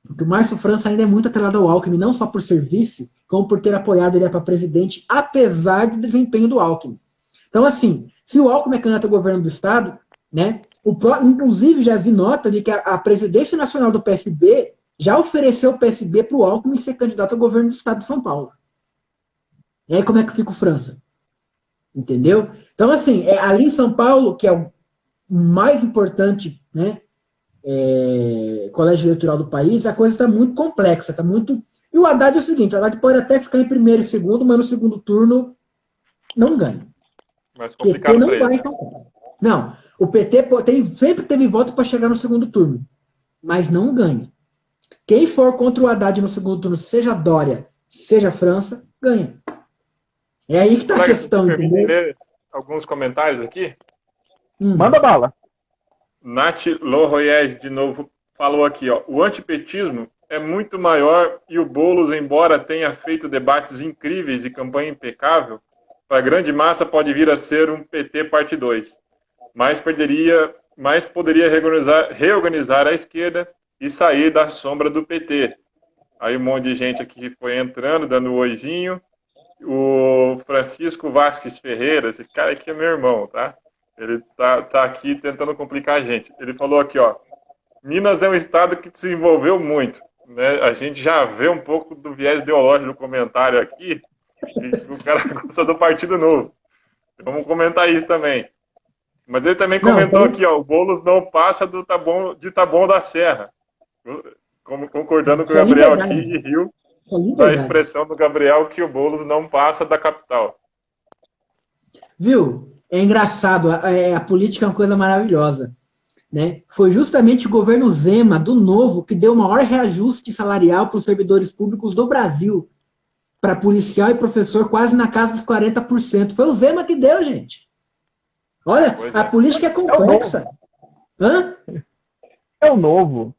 Porque o Márcio França ainda é muito atrelado ao Alckmin, não só por ser vice, como por ter apoiado ele para presidente, apesar do desempenho do Alckmin. Então, assim, se o Alckmin é candidato ao governo do estado, né, inclusive já vi nota de que a presidência nacional do PSB já ofereceu o PSB para o Alckmin ser candidato ao governo do estado de São Paulo. E aí como é que fica o França? Entendeu? Então, assim, ali em São Paulo, que é o mais importante, né, colégio eleitoral do país, a coisa está muito complexa, está muito... E o Haddad é o seguinte, o Haddad pode até ficar em primeiro e segundo, mas no segundo turno não ganha. Mais complicado não para ele, vai, né? Não, o PT sempre teve voto para chegar no segundo turno, mas não ganha. Quem for contra o Haddad no segundo turno, seja Dória, seja França, ganha. É aí que está a questão, entendeu? Ler alguns comentários aqui? Manda bala. Nath Loroyes, de novo, falou aqui, ó, o antipetismo é muito maior e o Boulos, embora tenha feito debates incríveis e campanha impecável, para a grande massa pode vir a ser um PT parte 2, mas poderia reorganizar a esquerda e sair da sombra do PT. Aí um monte de gente aqui foi entrando, dando um oizinho. O Francisco Vasques Ferreira, esse cara aqui é meu irmão, tá? Ele tá aqui tentando complicar a gente. Ele falou aqui, ó, Minas é um estado que desenvolveu muito, né? A gente já vê um pouco do viés ideológico do comentário aqui, e o cara gostou do Partido Novo. Vamos comentar isso também. Mas ele também comentou aqui, ó, o Boulos não passa de Taboão da Serra. Concordando com o Gabriel aqui e riu da expressão do Gabriel que o Boulos não passa da capital. Viu? É engraçado, a política é uma coisa maravilhosa, né? Foi justamente o governo Zema, do Novo, que deu o maior reajuste salarial para os servidores públicos do Brasil, para policial e professor, quase na casa dos 40%. Foi o Zema que deu, gente. Olha, a política é complexa. Hã? É o Novo.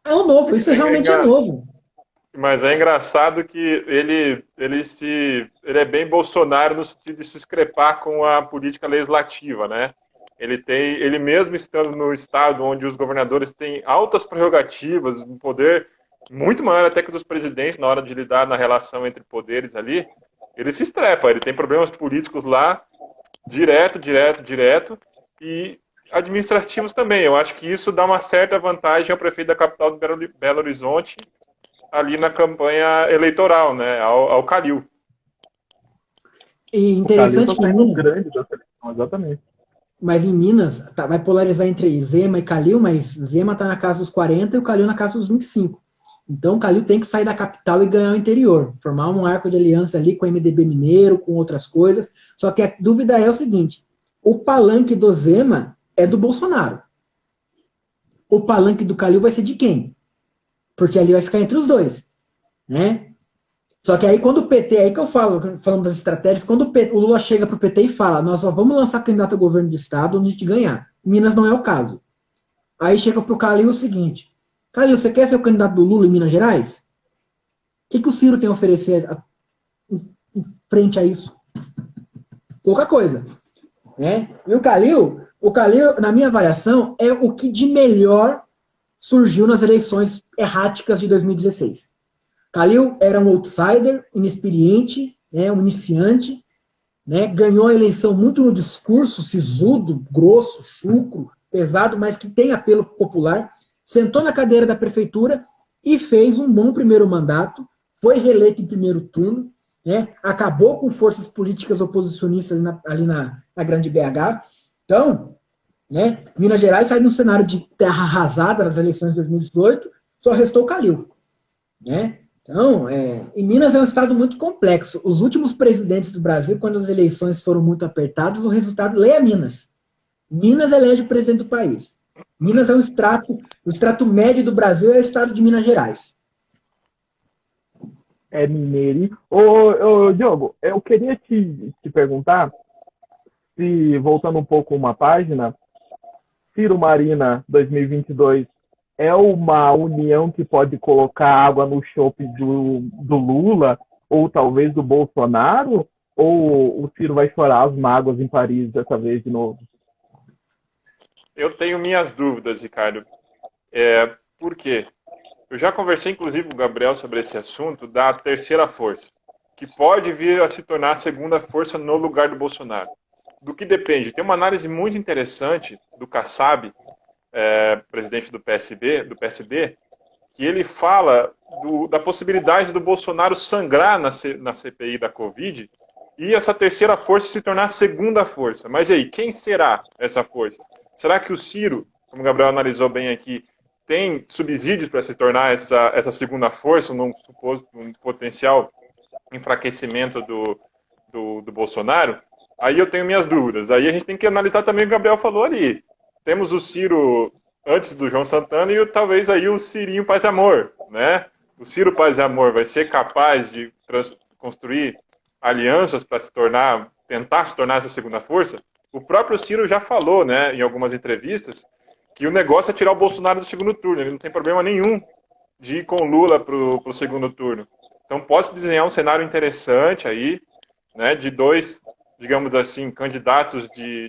É o Novo, isso realmente é novo. Mas é engraçado que ele é bem Bolsonaro no sentido de se discrepar com a política legislativa, né? Ele mesmo estando no estado onde os governadores têm altas prerrogativas, um poder muito maior até que dos presidentes na hora de lidar na relação entre poderes ali, ele se estrepa, ele tem problemas políticos lá, direto, e administrativos também. Eu acho que isso dá uma certa vantagem ao prefeito da capital de Belo Horizonte, ali na campanha eleitoral, né, ao Calil. E interessante que Minas, grande da seleção, exatamente. Mas em Minas vai polarizar entre Zema e Calil, mas Zema está na casa dos 40 e o Calil na casa dos 25. Então o Calil tem que sair da capital e ganhar o interior, formar um arco de aliança ali com o MDB mineiro, com outras coisas. Só que a dúvida é o seguinte, o palanque do Zema é do Bolsonaro. o palanque do Calil vai ser de quem? Porque ali vai ficar entre os dois, né? Só que aí quando o PT, aí que eu falo, falando das estratégias, quando o Lula chega pro PT e fala, nós só vamos lançar candidato a governo do estado onde a gente ganhar. Minas não é o caso. Aí chega pro Calil o seguinte, Calil, você quer ser o candidato do Lula em Minas Gerais? O que o Ciro tem a oferecer em frente a isso? Pouca coisa. Né? E o Calil, na minha avaliação, é o que de melhor surgiu nas eleições erráticas de 2016. Calil era um outsider, inexperiente, né, um iniciante, né, ganhou a eleição muito no discurso sisudo, grosso, chucro, pesado, mas que tem apelo popular, sentou na cadeira da prefeitura e fez um bom primeiro mandato, foi reeleito em primeiro turno, né, acabou com forças políticas oposicionistas ali na Grande BH. Então, né, Minas Gerais sai de um cenário de terra arrasada nas eleições de 2018, só restou o Calil. Né? Então, e Minas é um estado muito complexo. Os últimos presidentes do Brasil, quando as eleições foram muito apertadas, o resultado, leia Minas. Minas elege o presidente do país. Minas é o extrato médio do Brasil é o estado de Minas Gerais. É mineiro. Ô, Diogo, eu queria te perguntar, se voltando um pouco uma página, Ciro Marina 2022 é uma união que pode colocar água no chope do Lula ou talvez do Bolsonaro? Ou o Ciro vai chorar as mágoas em Paris dessa vez de novo? Eu tenho minhas dúvidas, Ricardo. Por quê? Eu já conversei, inclusive, com o Gabriel sobre esse assunto da terceira força, que pode vir a se tornar a segunda força no lugar do Bolsonaro. Do que depende? Tem uma análise muito interessante do Kassab, presidente do PSD, que ele fala da possibilidade do Bolsonaro sangrar na CPI da Covid e essa terceira força se tornar a segunda força. Mas e aí, quem será essa força? Será que o Ciro, como o Gabriel analisou bem aqui, tem subsídios para se tornar essa segunda força, num potencial enfraquecimento do Bolsonaro? Aí eu tenho minhas dúvidas. Aí a gente tem que analisar também o que o Gabriel falou ali. Temos o Ciro antes do João Santana e talvez aí o Cirinho Paz e Amor, né? O Ciro Paz e Amor vai ser capaz de construir alianças para tentar se tornar essa segunda força? O próprio Ciro já falou, né, em algumas entrevistas, que o negócio é tirar o Bolsonaro do segundo turno. Ele não tem problema nenhum de ir com o Lula para o segundo turno. Então pode-se desenhar um cenário interessante aí, né, de dois, digamos assim, candidatos de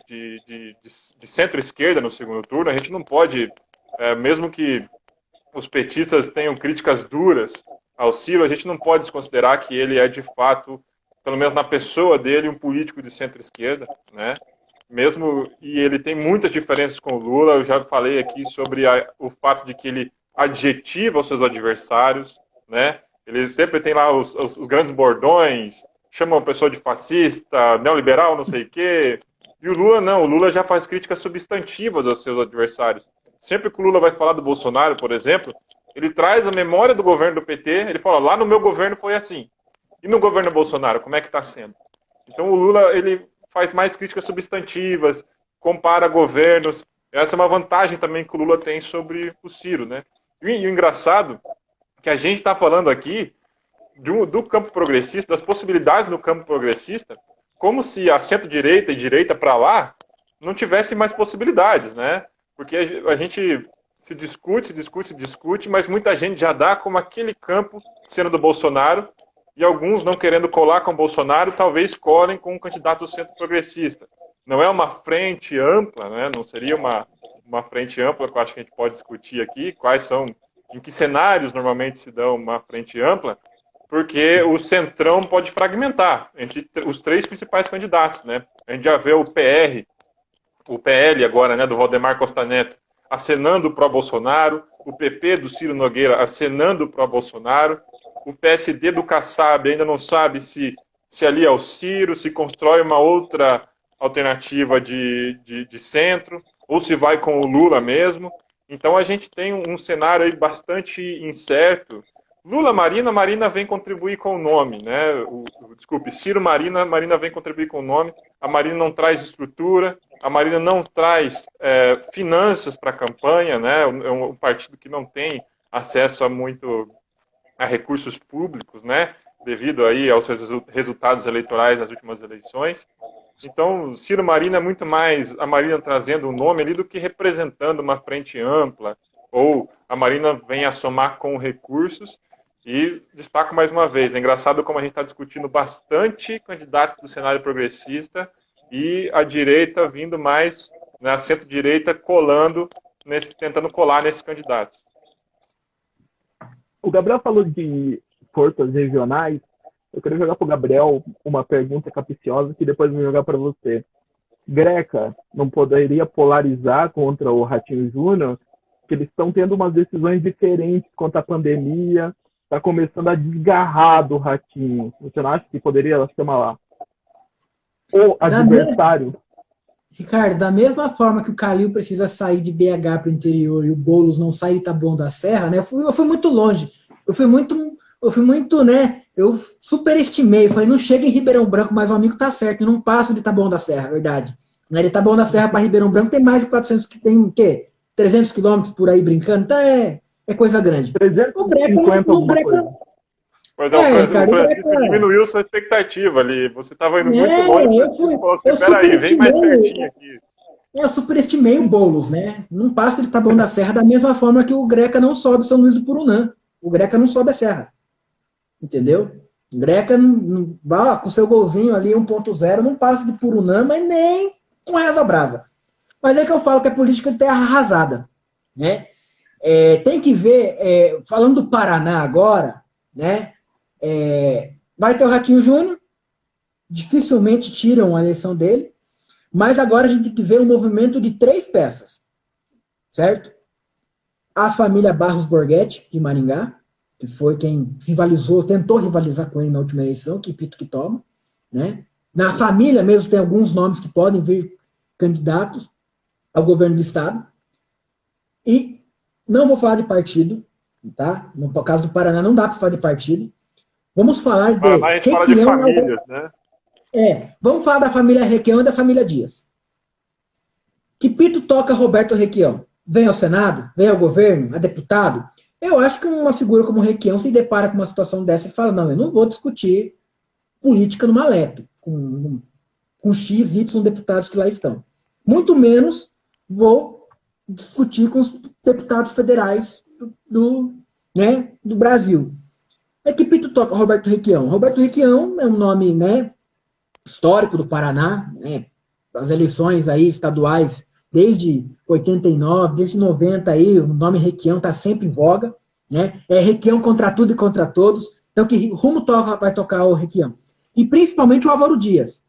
centro-esquerda no segundo turno. A gente não pode, mesmo que os petistas tenham críticas duras ao Ciro, a gente não pode desconsiderar que ele é, de fato, pelo menos na pessoa dele, um político de centro-esquerda, né? E ele tem muitas diferenças com o Lula. Eu já falei aqui sobre o fato de que ele adjetiva os seus adversários, né? Ele sempre tem lá os grandes bordões, chama uma pessoa de fascista, neoliberal, não sei o quê. E o Lula não, o Lula já faz críticas substantivas aos seus adversários. Sempre que o Lula vai falar do Bolsonaro, por exemplo, ele traz a memória do governo do PT, ele fala, lá no meu governo foi assim. E no governo Bolsonaro, como é que está sendo? Então o Lula, ele faz mais críticas substantivas, compara governos. Essa é uma vantagem também que o Lula tem sobre o Ciro, né? E o engraçado é que a gente está falando aqui do campo progressista, das possibilidades no campo progressista, como se a centro-direita e direita para lá não tivesse mais possibilidades, né? Porque a gente se discute, mas muita gente já dá como aquele campo sendo do Bolsonaro, e alguns não querendo colar com o Bolsonaro, talvez colhem com um candidato do centro progressista. Não é uma frente ampla, né? Não seria uma frente ampla que eu acho que a gente pode discutir aqui, em que cenários normalmente se dão uma frente ampla, porque o centrão pode fragmentar entre os três principais candidatos, né? A gente já vê o PL agora, né, do Valdemar Costa Neto, acenando pró-Bolsonaro, o PP do Ciro Nogueira acenando pró-Bolsonaro, o PSD do Kassab ainda não sabe se ali é o Ciro, se constrói uma outra alternativa de centro, ou se vai com o Lula mesmo. Então a gente tem um cenário aí bastante incerto. Lula, Marina vem contribuir com o nome, né? Desculpe, Ciro, Marina vem contribuir com o nome. A Marina não traz estrutura, a Marina não traz finanças para a campanha, né? É um partido que não tem acesso a recursos públicos, né? Devido aí aos resultados eleitorais nas últimas eleições. Então, Ciro Marina é muito mais a Marina trazendo o nome ali do que representando uma frente ampla, ou a Marina vem a somar com recursos. E destaco mais uma vez, é engraçado como a gente está discutindo bastante candidatos do cenário progressista e a direita vindo mais, né, a centro-direita tentando colar nesses candidatos. O Gabriel falou de forças regionais. Eu queria jogar para o Gabriel uma pergunta capciosa que depois vou jogar para você. Greca não poderia polarizar contra o Ratinho Júnior? Que eles estão tendo umas decisões diferentes contra a pandemia. Está começando a desgarrar do Ratinho. Você não acha que poderia chamar lá? O adversário? Ricardo, da mesma forma que o Calil precisa sair de BH para o interior e o Boulos não sai de Taboão da Serra, né? Eu fui muito longe. Eu fui muito, né? Eu superestimei. Eu falei, não chega em Ribeirão Branco, mas o amigo tá certo. Eu não passo de Taboão da Serra, verdade. Né? De Taboão da Serra para Ribeirão Branco tem mais de 400, que tem o quê? 300 quilômetros por aí brincando. Então é coisa grande. 350 alguma coisa. Pois é, o Francisco diminuiu sua expectativa ali. Você estava indo muito longe. Peraí, vem mais pertinho aqui. Eu superestimei o Boulos, né? Não passa de Taboão da Serra da mesma forma que o Greca não sobe São Luís do Purunã. O Greca não sobe a serra. Entendeu? O Greca não vai com seu golzinho ali 1.0, não passa de Purunã, mas nem com reza brava. Mas é que eu falo que é política de terra arrasada. Né? Tem que ver, falando do Paraná agora, né? Vai ter o Ratinho Júnior, dificilmente tiram a eleição dele, mas agora a gente tem que ver um movimento de 3 peças, certo? A família Barros Borghetti, de Maringá, que foi quem tentou rivalizar com ele na última eleição, que pito que toma, né? Na família mesmo tem alguns nomes que podem vir candidatos ao governo do estado, e não vou falar de partido, tá? No caso do Paraná não dá para falar de partido. Vamos falar de... Paraná a gente fala de famílias, né? Vamos falar da família Requião e da família Dias. Que pito toca Roberto Requião? Vem ao Senado? Vem ao governo? A deputado? Eu acho que uma figura como o Requião se depara com uma situação dessa e fala, não, eu não vou discutir política numa LEP, com X, Y deputados que lá estão. Muito menos vou discutir com os deputados federais do Brasil. Que pito toca Roberto Requião? Roberto Requião é um nome, né, histórico do Paraná, né, as eleições aí estaduais, desde 89, desde 90 aí, o nome Requião está sempre em voga, né, Requião contra tudo e contra todos, então que rumo vai tocar o Requião? E principalmente o Álvaro Dias.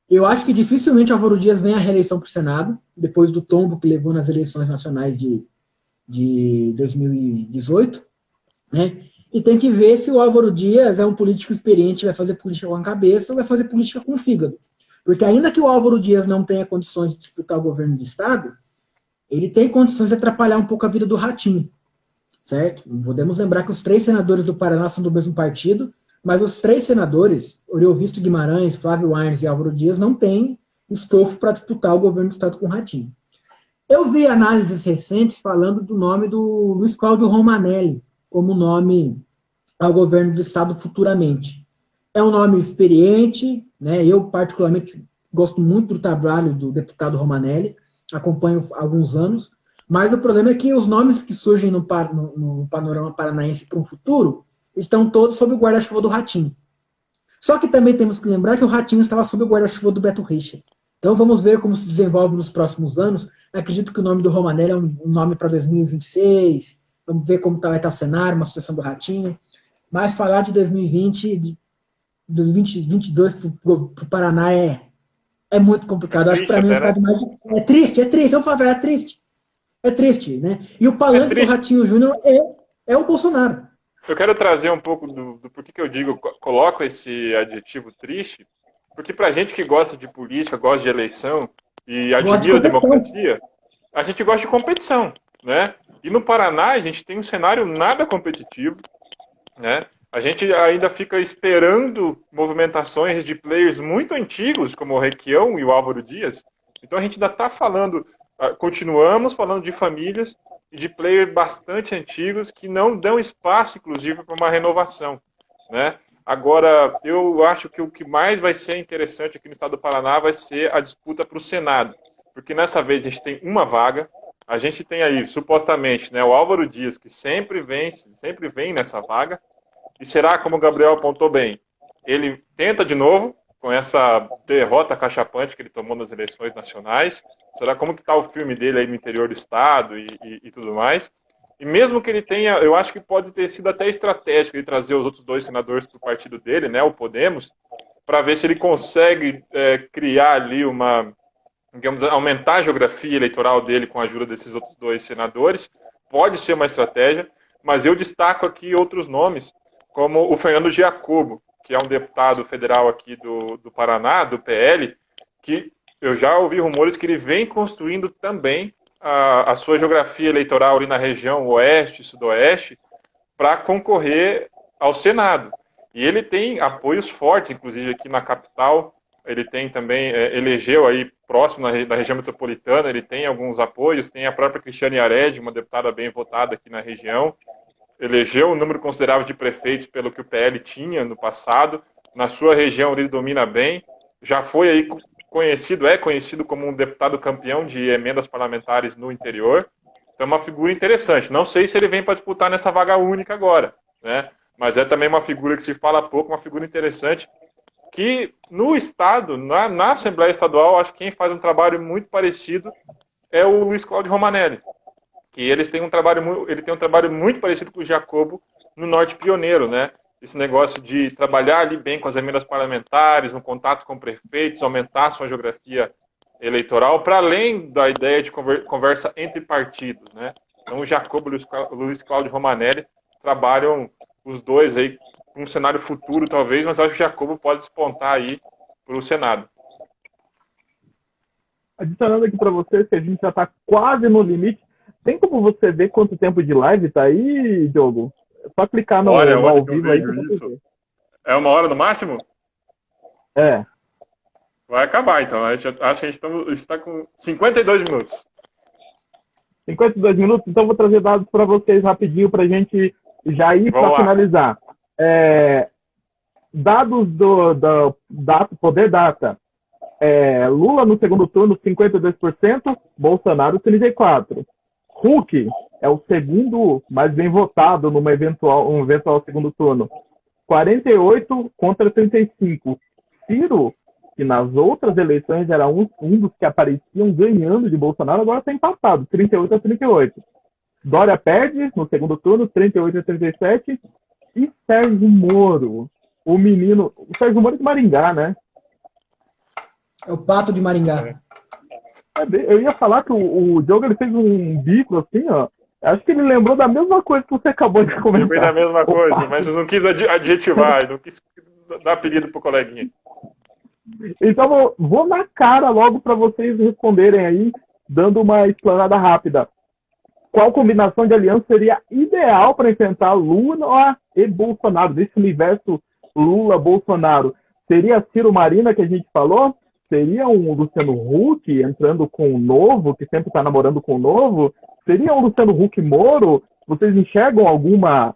Eu acho que dificilmente o Álvaro Dias vem à reeleição para o Senado, depois do tombo que levou nas eleições nacionais de 2018, né? E tem que ver se o Álvaro Dias é um político experiente, vai fazer política com a cabeça ou vai fazer política com o fígado. Porque ainda que o Álvaro Dias não tenha condições de disputar o governo do Estado, ele tem condições de atrapalhar um pouco a vida do Ratinho. Certo? Podemos lembrar que os 3 senadores do Paraná são do mesmo partido, mas os 3 senadores, Oriovisto Guimarães, Flávio Arnes e Álvaro Dias, não têm estofo para disputar o governo do Estado com o Ratinho. Eu vi análises recentes falando do nome do Luiz Cláudio Romanelli como nome ao governo do Estado futuramente. É um nome experiente, né? Eu particularmente gosto muito do trabalho do deputado Romanelli, acompanho há alguns anos, mas o problema é que os nomes que surgem no panorama paranaense para o futuro estão todos sob o guarda-chuva do Ratinho. Só que também temos que lembrar que o Ratinho estava sob o guarda-chuva do Beto Richa. Então vamos ver como se desenvolve nos próximos anos. Acredito que o nome do Romanelli é um nome para 2026. Vamos ver como vai estar o cenário, uma sucessão do Ratinho. Mas falar de 2020, de 2022 para o Paraná é muito complicado. Acho que para mim é triste. Vamos falar, é triste. É triste, né? E o palanque do Ratinho Júnior é o Bolsonaro. Eu quero trazer um pouco do porquê que eu coloco esse adjetivo triste, porque pra gente que gosta de política, gosta de eleição e admira a democracia, a gente gosta de competição, né? E no Paraná a gente tem um cenário nada competitivo, né? A gente ainda fica esperando movimentações de players muito antigos, como o Requião e o Álvaro Dias, Então a gente ainda está falando, continuamos falando de famílias e de players bastante antigos que não dão espaço, inclusive, para uma renovação, né? Agora, eu acho que o que mais vai ser interessante aqui no estado do Paraná vai ser a disputa para o Senado, porque nessa vez a gente tem uma vaga, a gente tem aí, supostamente, né, o Álvaro Dias, que sempre vem nessa vaga, e será, como o Gabriel apontou bem, ele tenta de novo, com essa derrota cachapante que ele tomou nas eleições nacionais, será como que está o filme dele aí no interior do estado e tudo mais. E mesmo que ele tenha, eu acho que pode ter sido até estratégico ele trazer os outros dois senadores para o partido dele, né, o Podemos, para ver se ele consegue criar ali digamos, aumentar a geografia eleitoral dele com a ajuda desses outros dois senadores. Pode ser uma estratégia, mas eu destaco aqui outros nomes, como o Fernando Giacobo, que é um deputado federal aqui do Paraná, do PL, que eu já ouvi rumores que ele vem construindo também a sua geografia eleitoral ali na região oeste, sudoeste, para concorrer ao Senado. E ele tem apoios fortes, inclusive aqui na capital, ele tem também, elegeu aí próximo da região metropolitana, ele tem alguns apoios, tem a própria Cristiane Yared, uma deputada bem votada aqui na região, elegeu um número considerável de prefeitos pelo que o PL tinha no passado, na sua região ele domina bem, já foi aí conhecido como um deputado campeão de emendas parlamentares no interior, então é uma figura interessante. Não sei se ele vem para disputar nessa vaga única agora, né? Mas é também uma figura que se fala pouco, uma figura interessante, que no Estado, na Assembleia Estadual, acho que quem faz um trabalho muito parecido é o Luiz Cláudio Romanelli, que ele tem um trabalho muito parecido com o Giacobo no Norte Pioneiro, né? Esse negócio de trabalhar ali bem com as emendas parlamentares, no contato com prefeitos, aumentar a sua geografia eleitoral, para além da ideia de conversa entre partidos, né? Então o Giacobo e o Luiz Cláudio Romanelli trabalham os dois aí com um cenário futuro, talvez, mas acho que o Giacobo pode despontar aí para o Senado. Adicionando aqui para vocês, que a gente já está quase no limite, tem como você ver quanto tempo de live tá aí, Diogo? É só clicar no ao vivo aí. Isso. É 1 hora no máximo? É. Vai acabar, então. Acho que a gente está com 52 minutos. 52 minutos? Então vou trazer dados para vocês rapidinho para a gente já ir para finalizar. Dados do Poder Data. Lula no segundo turno, 52%, Bolsonaro, 34%. Huck é o segundo mais bem votado num eventual segundo turno. 48 contra 35. Ciro, que nas outras eleições era um dos que apareciam ganhando de Bolsonaro, agora está empatado, 38 a 38. Dória perde no segundo turno, 38 a 37. E Sérgio Moro, o Sérgio Moro de Maringá, né? É o pato de Maringá. Eu ia falar que o Diogo ele fez um bico assim, ó. Acho que ele lembrou da mesma coisa que você acabou de comentar. Foi da mesma coisa, mas eu não quis adjetivar, não quis dar apelido pro coleguinha. Então vou na cara logo para vocês responderem aí, dando uma explanada rápida. Qual combinação de aliança seria ideal para enfrentar Lula e Bolsonaro? Desse universo Lula-Bolsonaro. Seria Ciro Marina, que a gente falou? Seria um Luciano Huck entrando com o Novo, que sempre está namorando com o Novo? Seria um Luciano Huck Moro? Vocês enxergam alguma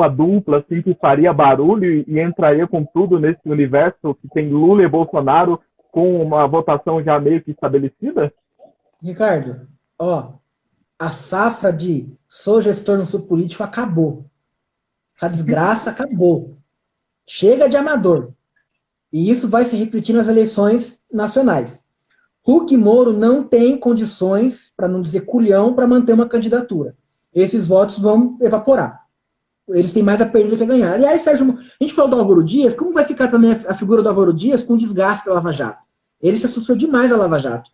dupla assim, que faria barulho e entraria com tudo nesse universo que tem Lula e Bolsonaro com uma votação já meio que estabelecida? Ricardo, a safra de sou gestor, não sou político acabou. Essa desgraça acabou. Chega de amador. E isso vai se repetir nas eleições nacionais. Huck e Moro não têm condições, para não dizer culhão, para manter uma candidatura. Esses votos vão evaporar. Eles têm mais a perder do que a ganhar. Aliás, Sérgio, a gente falou do Álvaro Dias, como vai ficar também a figura do Álvaro Dias com o desgaste da Lava Jato? Ele se associou demais à Lava Jato.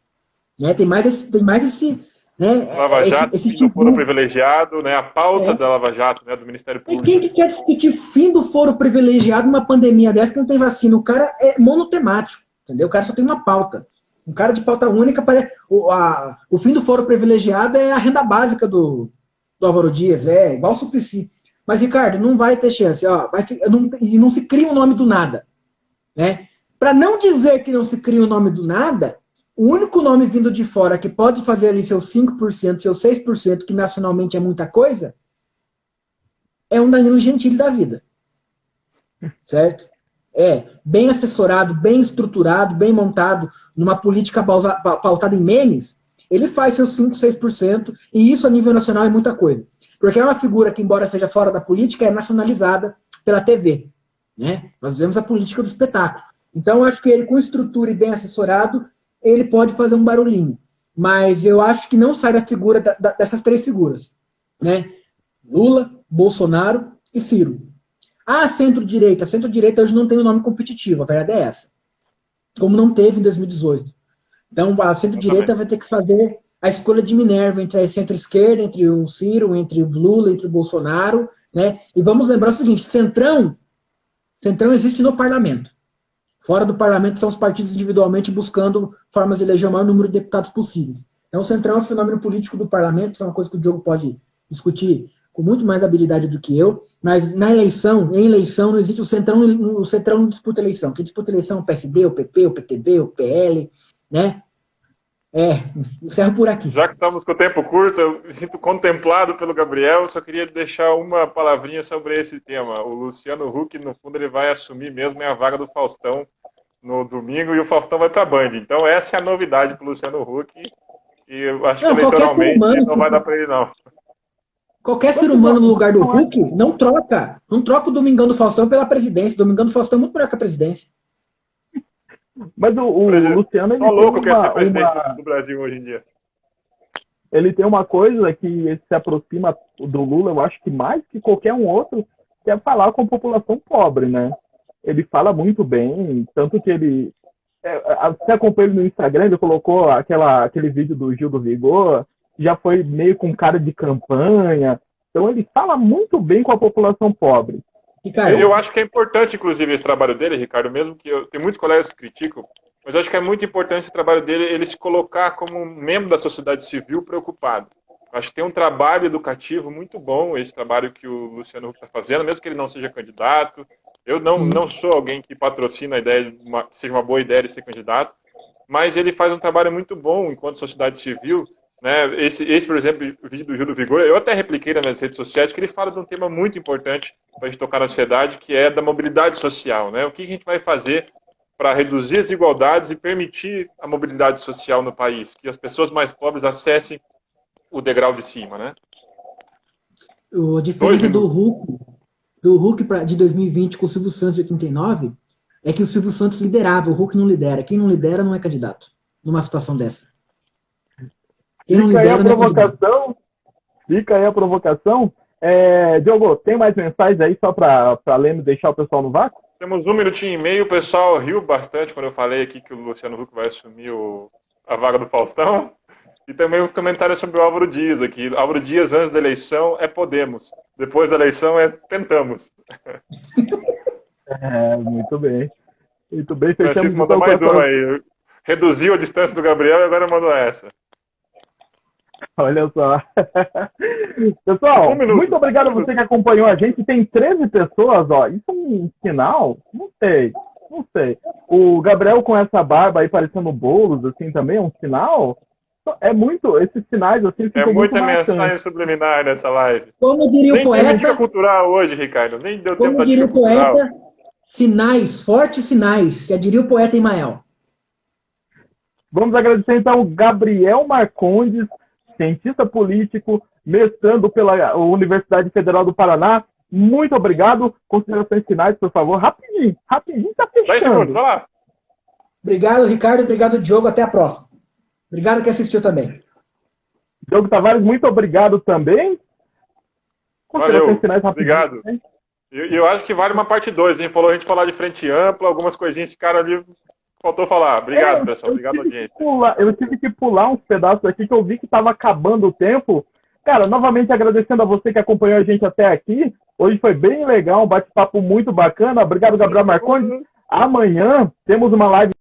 Né? Tem mais esse né, Lava Jato, esse fim do foro privilegiado, né, a pauta da Lava Jato, né, do Ministério Público. E quem que quer discutir fim do foro privilegiado numa pandemia dessa que não tem vacina? O cara é monotemático, entendeu? O cara só tem uma pauta. Um cara de pauta única, o fim do foro privilegiado é a renda básica do Álvaro Dias, é igual o Suplicy. Mas, Ricardo, não vai ter chance. Não se cria um nome do nada. Né? Para não dizer que não se cria um nome do nada, O único nome vindo de fora que pode fazer ali seus 5%, seus 6%, que nacionalmente é muita coisa, é um Danilo Gentili da vida. Certo? É bem assessorado, bem estruturado, bem montado, numa política pautada em memes, ele faz seus 5%, 6%, e isso a nível nacional é muita coisa. Porque é uma figura que, embora seja fora da política, é nacionalizada pela TV. Né? Nós vemos a política do espetáculo. Então, acho que ele, com estrutura e bem assessorado, ele pode fazer um barulhinho. Mas eu acho que não sai da figura dessas três figuras. Né? Lula, Bolsonaro e Ciro. Ah, centro-direita. Centro-direita hoje não tem um nome competitivo, a verdade é essa. Como não teve em 2018. Então, a centro-direita vai ter que fazer a escolha de Minerva entre a centro-esquerda, entre o Ciro, entre o Lula, entre o Bolsonaro. Né? E vamos lembrar o seguinte, Centrão existe no parlamento. Fora do parlamento são os partidos individualmente buscando formas de eleger o maior número de deputados possíveis. Então, o Centrão é um fenômeno político do parlamento, isso é uma coisa que o Diogo pode discutir com muito mais habilidade do que eu, mas em eleição não existe o Centrão não disputa eleição. Quem disputa eleição é o PSD, o PP, o PTB, o PL, né? Encerro por aqui. Já que estamos com o tempo curto, eu me sinto contemplado pelo Gabriel, só queria deixar uma palavrinha sobre esse tema. O Luciano Huck, no fundo, ele vai assumir mesmo a vaga do Faustão no domingo, e o Faustão vai para a Band. Então essa é a novidade para o Luciano Huck, e eu acho que eleitoralmente não vai dar para ele, não. Qualquer ser humano no lugar do Huck não troca o Domingão do Faustão pela presidência. O Domingão do Faustão é muito melhor que a presidência. Mas o Luciano... Ele louco que é ser presidente do Brasil hoje em dia. Ele tem uma coisa que ele se aproxima do Lula, eu acho que mais que qualquer um outro, que é falar com a população pobre, né? Ele fala muito bem, tanto que ele... Você acompanha ele no Instagram, ele colocou aquele vídeo do Gil do Vigor, já foi meio com cara de campanha. Então ele fala muito bem com a população pobre. Eu acho que é importante, inclusive, esse trabalho dele, Ricardo, mesmo que tem muitos colegas que criticam, mas eu acho que é muito importante esse trabalho dele, ele se colocar como um membro da sociedade civil preocupado. Eu acho que tem um trabalho educativo muito bom, esse trabalho que o Luciano Huck está fazendo, mesmo que ele não seja candidato. Eu não sou alguém que patrocina a ideia de que seja uma boa ideia de ser candidato, mas ele faz um trabalho muito bom enquanto sociedade civil. Né? Esse, por exemplo, o vídeo do Gil do Vigor, eu até repliquei nas minhas redes sociais, que ele fala de um tema muito importante para a gente tocar na sociedade, que é da mobilidade social. Né? O que a gente vai fazer para reduzir as desigualdades e permitir a mobilidade social no país, que as pessoas mais pobres acessem o degrau de cima. Né? A diferença do Huck de 2020 com o Silvio Santos de 89 é que o Silvio Santos liderava, o Huck não lidera. Quem não lidera não é candidato numa situação dessa. Fica aí a provocação. Diogo, tem mais mensagens aí só para ler e deixar o pessoal no vácuo? Temos 1 minutinho e meio. O pessoal riu bastante quando eu falei aqui que o Luciano Huck vai assumir a vaga do Faustão. E também um comentário sobre o Álvaro Dias aqui. Álvaro Dias, antes da eleição, é Podemos. Depois da eleição, é Tentamos. Muito bem. Muito bem. Francisco mandou mais uma aí. Reduziu a distância do Gabriel e agora mandou essa. Olha só. Pessoal, muito obrigado a você que acompanhou a gente. Tem 13 pessoas, ó. Isso é um sinal? Não sei. O Gabriel com essa barba aí parecendo bolos, assim, também é um sinal? É muito, esses sinais, assim, ficam muito marcantes. Mensagem subliminar nessa live. Como diria o poeta... Nem dica cultural hoje, Ricardo. Nem deu tempo da dica cultural. Poeta, sinais, fortes sinais, que diria o poeta Imael. Vamos agradecer, então, o Gabriel Marcondes, cientista político, mestrando pela Universidade Federal do Paraná. Muito obrigado. Considerações finais, por favor. Rapidinho, tá fechando. 10 segundos, vai lá. Obrigado, Ricardo. Obrigado, Diogo. Até a próxima. Obrigado que assistiu também. Diogo Tavares, muito obrigado também. Valeu, obrigado. Eu acho que vale uma parte 2, hein? Falou a gente falar de frente ampla, algumas coisinhas, esse cara ali faltou falar. Obrigado, pessoal. Obrigado, audiência. Eu tive que pular uns pedaços aqui que eu vi que estava acabando o tempo. Cara, novamente agradecendo a você que acompanhou a gente até aqui. Hoje foi bem legal, um bate-papo muito bacana. Obrigado, Gabriel Marcondes. Amanhã temos uma live